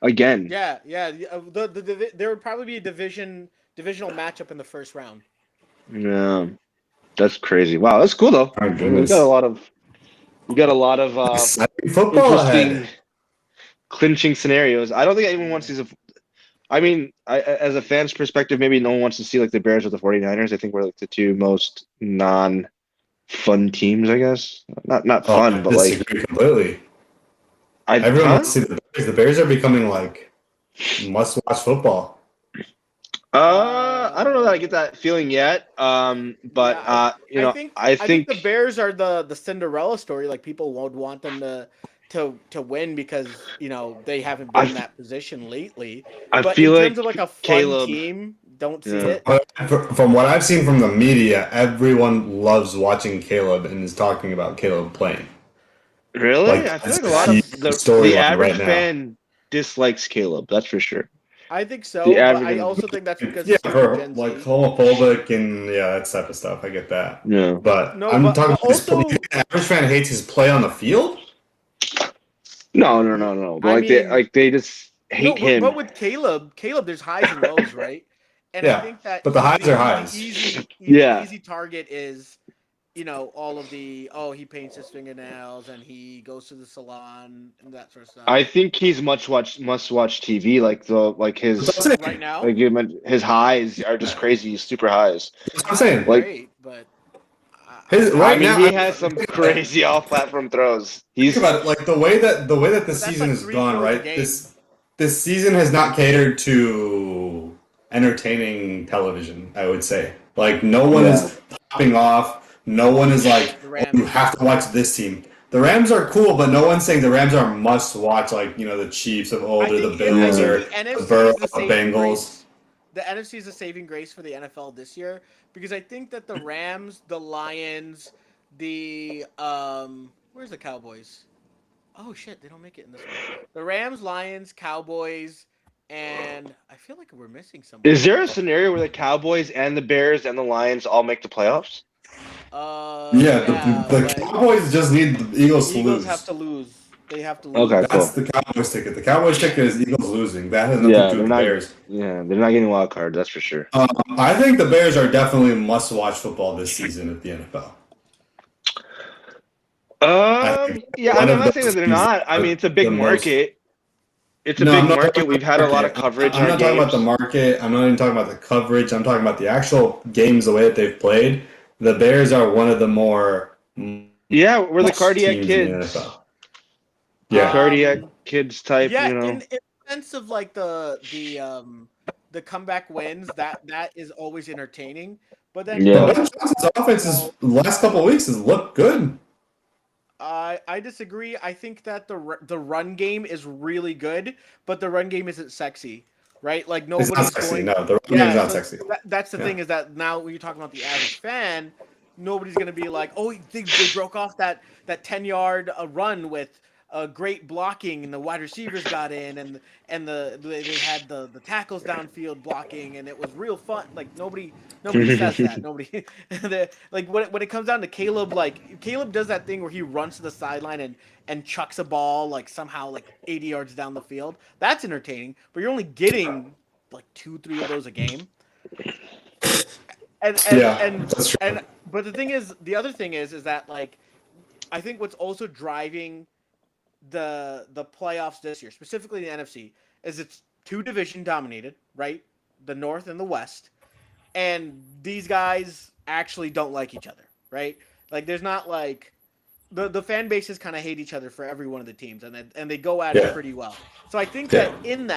again. Yeah. There would probably be a divisional matchup in the first round. Yeah. That's crazy. Wow, that's cool though. My We goodness. got a lot of Exciting football interesting ahead. clinching scenarios. I don't think anyone wants these. I mean, as a fan's perspective, maybe no one wants to see like the Bears or the 49ers. I think we're like the two most non-fun teams, I guess. Not fun, I but like disagree completely. I Everyone wants to see the Bears. The Bears are becoming like must-watch football. I don't know that I get that feeling yet. But Yeah, you know, I think the Bears are the Cinderella story. Like people would want them to win because you know they haven't been in that position lately. I But feel in like terms of like a fun Caleb. team, don't see Yeah. it. From what I've seen from the media, everyone loves watching Caleb and is talking about Caleb playing. Really? Like, I feel that's like a lot a of huge the storyline average right now. fan dislikes Caleb. That's for sure. I think so, The but average- I also think that's because Yeah, it's for Gen Z. like homophobic and that type of stuff. I get that. Yeah. But No, I'm but talking about his also- play. The average fan hates his play on the field. No. But I like mean- they just hate him. But with Caleb, there's highs and lows, right? And Yeah, I think that but the highs are highs. The easy target is, you know, all of the he paints his fingernails and he goes to the salon and that sort of stuff. I think he's must watch TV. His right now, like you mentioned, his highs are just crazy, super highs. That's what I'm saying. like- great, but His, I right mean, now, he has some crazy off-platform throws. He's Think about it, like the way that this that's season like has 3 gone, throws a right? game. This season has not catered to entertaining television. I would say, like, no one is popping off. No one is like, The oh, Rams. you have to watch this team. The Rams are cool, but no one's saying the Rams are must watch. Like, you know, the Chiefs of old, I or the think Bills, or the NFC Burrow, is the saving Bengals. grace. The NFC is a saving grace for the NFL this year because I think that the Rams, the Lions, the where's the Cowboys? Oh shit, they don't make it in this one. The Rams, Lions, Cowboys, and I feel like we're missing someone. Is there a scenario where the Cowboys and the Bears and the Lions all make the playoffs? The but Cowboys just need the Eagles to Eagles lose. have to lose. They have to lose. Okay. That's cool. the Cowboys ticket. The Cowboys ticket is Eagles losing. That has nothing Yeah, to do they're with the not. Bears. Yeah, they're not getting wild card. That's for sure. I think the Bears are definitely must-watch football this season at the NFL. Yeah, one I'm of not those saying that they're teams not. I mean, it's a big the most- market. It's a No, big I'm not market. talking We've about had a the lot of market. coverage in I'm our not talking games. about the market. I'm not even talking about the coverage. I'm talking about the actual games, the way that they've played. The Bears are one of the more Yeah, we're the must cardiac teams in the kids. NFL. Yeah. Cardiac kids type, Yeah, you know. in the sense of like the comeback wins, that is always entertaining. But then Yeah. But Ben Johnson's offense is the last couple of weeks has looked good. I disagree. I think that the run game is really good, but the run game isn't sexy, right? Like It's not nobody's sexy. going. No, the run Yeah, game's not so sexy. that's the Yeah. thing is that now when you're talking about the average fan, nobody's gonna be like, oh, they broke off that 10-yard run with great blocking, and the wide receivers got in, and they had the tackles downfield blocking, and it was real fun. Like nobody says that. Nobody like when it comes down to Caleb, like Caleb does that thing where he runs to the sideline and chucks a ball like somehow like 80 yards down the field. That's entertaining, but you're only getting like 2-3 of those a game. And That's true. but the other thing is that like I think what's also driving the playoffs this year, specifically the NFC, is it's two division dominated, right? The North and the West. And these guys actually don't like each other, right? Like there's not like the fan bases kind of hate each other for every one of the teams, and they go at it pretty well. So I think that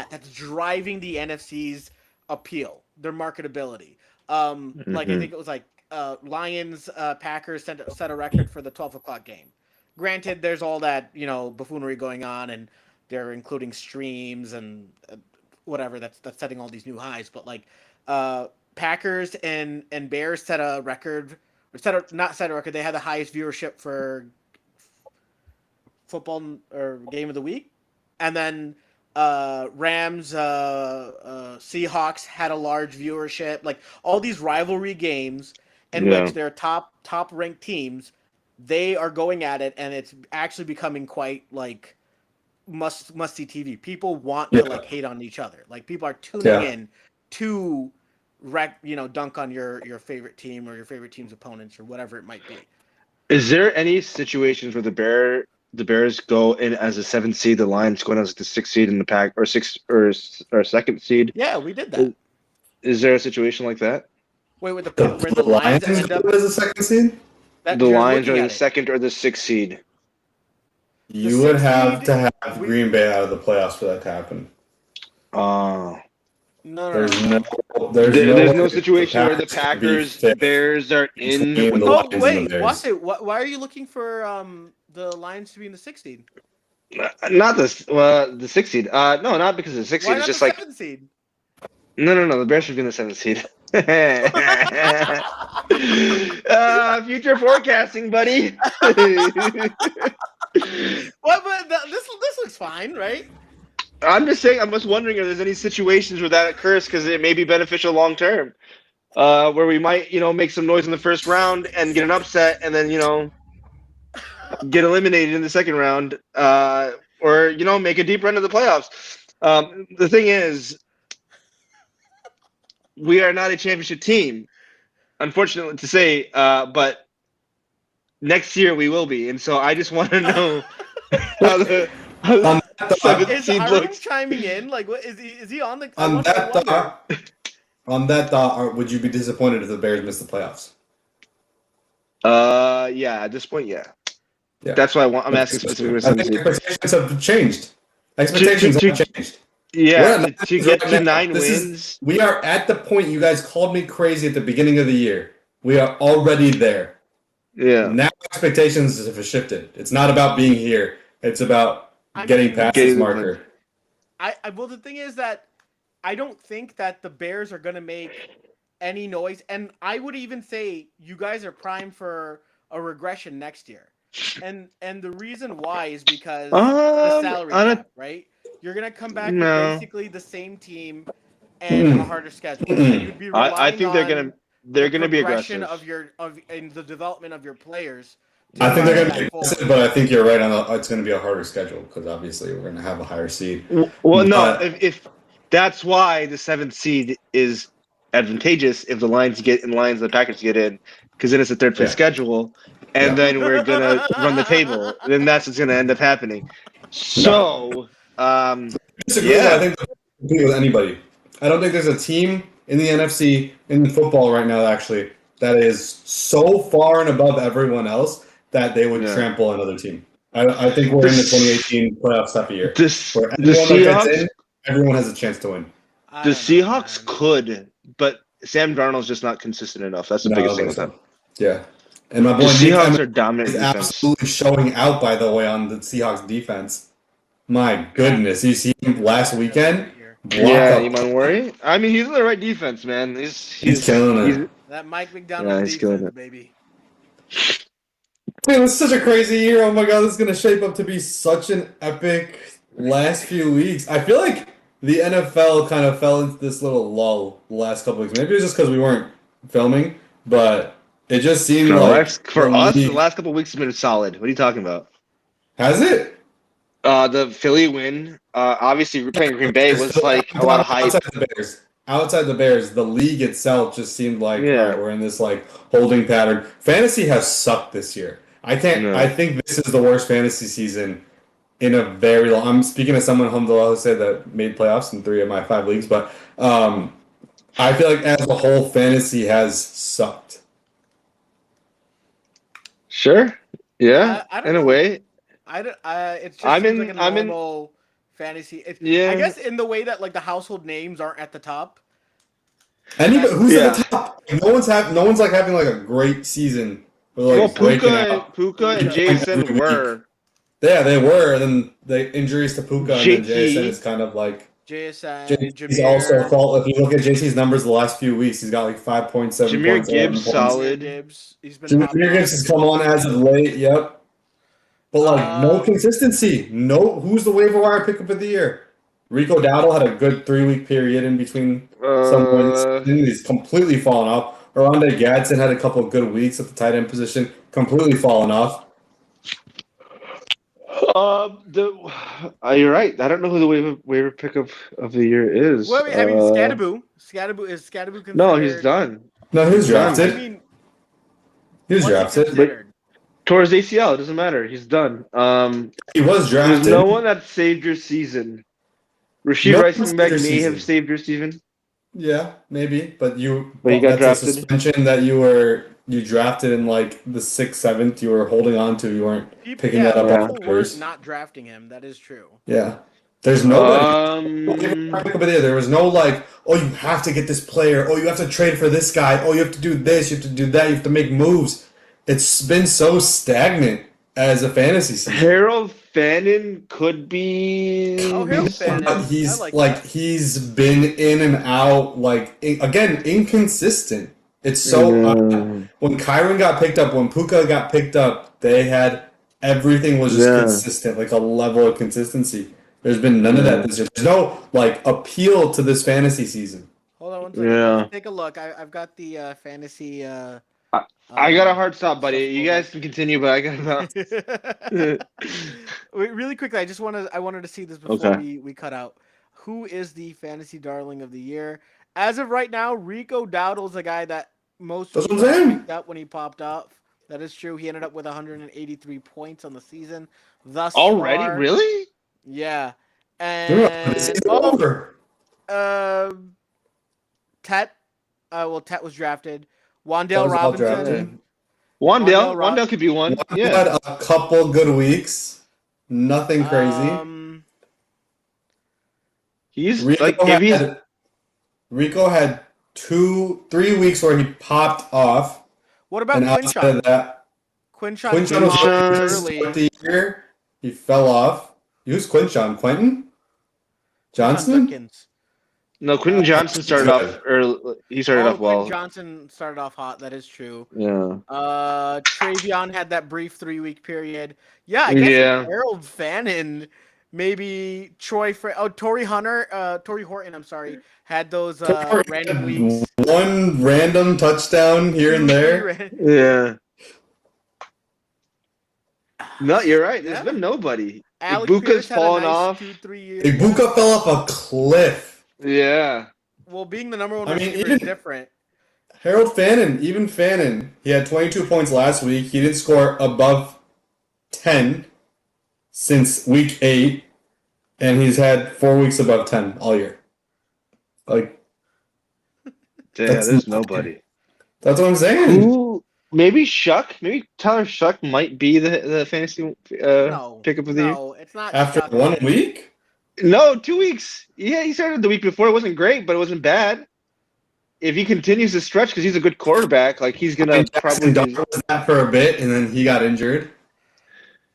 that's driving the NFC's appeal, their marketability. Like I think it was like Lions Packers set a record for the 12 o'clock game. Granted, there's all that buffoonery going on, and they're including streams and whatever that's setting all these new highs. But like Packers and Bears set a record, or not set a record. They had the highest viewership for football or game of the week, and then Rams Seahawks had a large viewership. Like all these rivalry games in which they're top ranked teams, they are going at it, and it's actually becoming quite like must see TV. People want to like hate on each other. Like people are tuning in to dunk on your favorite team or your favorite team's opponents or whatever it might be. Is there any situations where the Bears go in as a 7th seed, the Lions going as the 6th seed in the pack, or 6th or 2nd seed? Yeah, we did that. Is there a situation like that? Wait, where the Lions end up as a 2nd seed? The Lions are the 2nd or the 6th seed. You would have to have Green Bay out of the playoffs for that to happen. There's no situation where the Packers Bears are in. Oh wait, watch it. Why are you looking for the Lions to be in the 6th seed? Not the 6th seed. No, not because of the 6th seed. It's just like 7th seed? No. The Bears should be in the 7th seed. Future forecasting, buddy. What? But this looks fine, right? I'm just saying. I'm just wondering if there's any situations where that occurs because it may be beneficial long term, where we might, make some noise in the first round and get an upset, and then get eliminated in the second round, or make a deep run to the playoffs. The thing is, we are not a championship team, unfortunately to say, but next year we will be, and so I just want to know how the 7th seed looks. Chiming in, like, what is he on the? On that thought, would you be disappointed if the Bears miss the playoffs? Yeah, at this point, yeah. That's why I'm asking specifically. I think expectations have changed. Expectations have changed. Yeah, to get to 9 wins. We are at the point you guys called me crazy at the beginning of the year. We are already there. Yeah. Now expectations have shifted. It's not about being here. It's about getting past this marker. Well, the thing is that I don't think that the Bears are going to make any noise. And I would even say you guys are primed for a regression next year. And the reason why is because the salary cap, right? You're going to come back with basically the same team and a harder schedule. So you'd be I think they're going to be aggressive in the development of your players. I think they're going to be aggressive, but I think you're right on it's going to be a harder schedule because obviously we're going to have a higher seed. Well, no, if that's why the 7th seed is advantageous if the Lions and the Packers get in, because then it's a third place schedule, and then we're going to run the table. Then that's what's going to end up happening. So, I disagree. I think they'll compete with anybody. I don't think there's a team in the NFC in football right now actually that is so far and above everyone else that they would trample another team. I think we're in the 2018 playoffs type of year. Everyone has a chance to win. The Seahawks could, but Sam Darnold's just not consistent enough. That's the biggest thing with them. Yeah. And my The boy Seahawks Nick are dominant is defense. absolutely showing out, by the way, on the Seahawks defense. My goodness, you see him last weekend block Yeah, up. Iman Worry. I mean, he's in the right defense, man. He's killing it. That Mike McDonald Yeah, he's killing defense, it. baby. Man, it's such a crazy year. Oh my god, this is gonna shape up to be such an epic last few weeks. I feel like the NFL kind of fell into this little lull the last couple weeks. Maybe it was just because we weren't filming, but it just seemed like For the us, the league- last couple of weeks have been solid. What are you talking about? has it? The Philly win. Obviously, we're playing Green Bay was like a lot of hype. Outside the Bears, the league itself just seemed like Yeah. all right, we're in this like holding pattern. Fantasy has sucked this year. I can't. No. I think this is the worst fantasy season in a very long. I'm speaking as someone who said that made playoffs in 3 of my 5 leagues, but I feel like as a whole, fantasy has sucked. Sure. Yeah. I don't In a know. way. It's just I'm seems in- like a I'm in- normal fantasy. Yeah. I guess in the way that like the household names aren't at the top. Anybody who's Yeah. at the top? No one's like having like a great season. Or, like, Well, breaking out. Puka and Jason Every week. were. Yeah, they were. And then the injuries to Puka and then JT. JSN is kind of like. JSN, JT's Jameer, also fault. If you look at JT's numbers the last few weeks, he's got like 5.7 Jameer points. Gibbs 11 points. solid. Gibbs. He's been Jameer popping Gibbs off. has come on as of late. Yep. But like no consistency. No. Who's the waiver wire pickup of the year? Rico Dowdle had a good 3-week period in between some points. He's completely fallen off. Arondé Gadsden had a couple of good weeks at the tight end position. Completely fallen off. You're right. I don't know who the waiver pickup of the year is. Well, I mean, Scadaboo. Scadaboo considered? No, he's done. No, he was I drafted. mean, He was what's he drafted. considered? Towards ACL, it doesn't matter. He's done. He was There's drafted. no one that saved your season. Rasheed No Rice one and Beck saved your may season. have saved your season. Yeah, maybe, but you got that's a drafted? suspension that you drafted in like the 6th, 7th. You were holding on to. You weren't picking that up yeah. off the People were first. not drafting him. That is true. Yeah, there's nobody. There was no like, oh, you have to get this player. Oh, you have to trade for this guy. Oh, you have to do this. You have to do that. You have to make moves. It's been so stagnant as a fantasy season. Harold Fannin could be. Oh, Harold Fannin. But he's I like like that. he's been in and out, like again inconsistent. It's so when Kyron got picked up, when Puka got picked up, they had everything was just consistent, like a level of consistency. There's been none of that this year. There's no like appeal to this fantasy season. Hold on one second. Yeah. Let me take a look. I've got the fantasy. I got a hard stop, buddy. You guys can continue, but I got to. Wait, really quickly, I wanted to see this before we cut out. Who is the fantasy darling of the year? As of right now, Rico Dowdle's the guy that most That's what people I'm saying. picked up when he popped up. That is true. He ended up with 183 points on the season. Thus Already? far. Really? Yeah. The And season's over. Tet. Tet was drafted. That Wandale was all Robinson. drafted. Wandale could be one. He Yeah. had a couple good weeks. Nothing crazy. He's like if he's Rico had 2-3 weeks where he popped off, What about and outside of Quinshon? that, Quinshon Quinshon came was on really good to early. start the year. He fell off. Who's Quinshon? Quentin Johnson? Pickens. no Quentin Johnson started off early. He started off well. Quentin Johnson started off hot. That is true. Yeah. Travion had that brief 3-week period. Yeah, I guess Harold Fannin, maybe Tory Horton. I'm sorry, had those random weeks. One random touchdown here and there. Yeah. No, you're right. There's been nobody. Alex Ibuka's Pierce had a fallen nice off. 2-3 years. Ibuka fell off a cliff. Yeah. Well, being the number one I mean, receiver even- is different. Harold Fannin, he had 22 points last week. He didn't score above 10 since week 8, and he's had 4 weeks above 10 all year. Like, Yeah, That's there's not- nobody. that's what I'm saying. Who? Maybe Shuck. Maybe Tyler Shuck might be the fantasy No, pickup of the year. no, it's not. After shocking. 1 week? No, 2 weeks. Yeah, he started the week before. It wasn't great, but it wasn't bad. if he continues to stretch, because he's a good quarterback, like he's gonna Jackson probably. Dart was that for a bit, and then he got injured.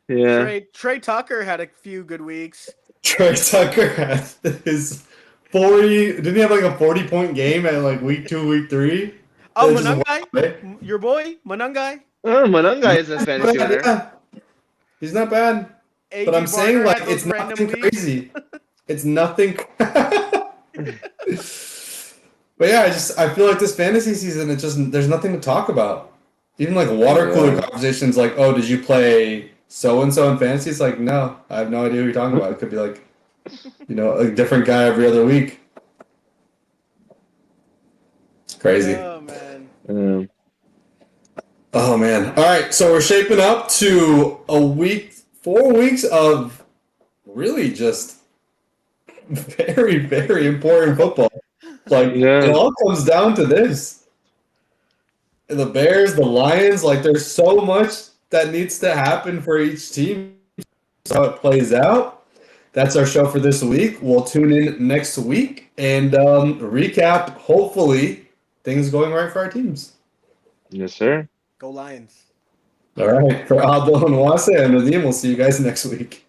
Yeah. Trey Tucker had a few good weeks. Trey Tucker had his 40. Didn't he have like a 40-point game at like week 2, week 3? Oh, That just went away. Manungai, your boy Manungai. Oh, Manungai is a fantasy winner. Yeah. He's not bad. But I'm saying, like, it's nothing crazy. It's nothing. But yeah, I feel like this fantasy season, there's nothing to talk about. Even like water cooler conversations, like, oh, did you play so and so in fantasy? It's like, no, I have no idea what you're talking about. It could be like, a different guy every other week. It's crazy. Oh man. Oh man. All right, so we're shaping up to 4 weeks of really just very, very important football. Like, it all comes down to this. The Bears, the Lions, like, there's so much that needs to happen for each team. So it plays out. That's our show for this week. We'll tune in next week and recap, hopefully, things going right for our teams. Yes, sir. Go Lions. All right. For Abdul and Wasa and Nadim, we'll see you guys next week.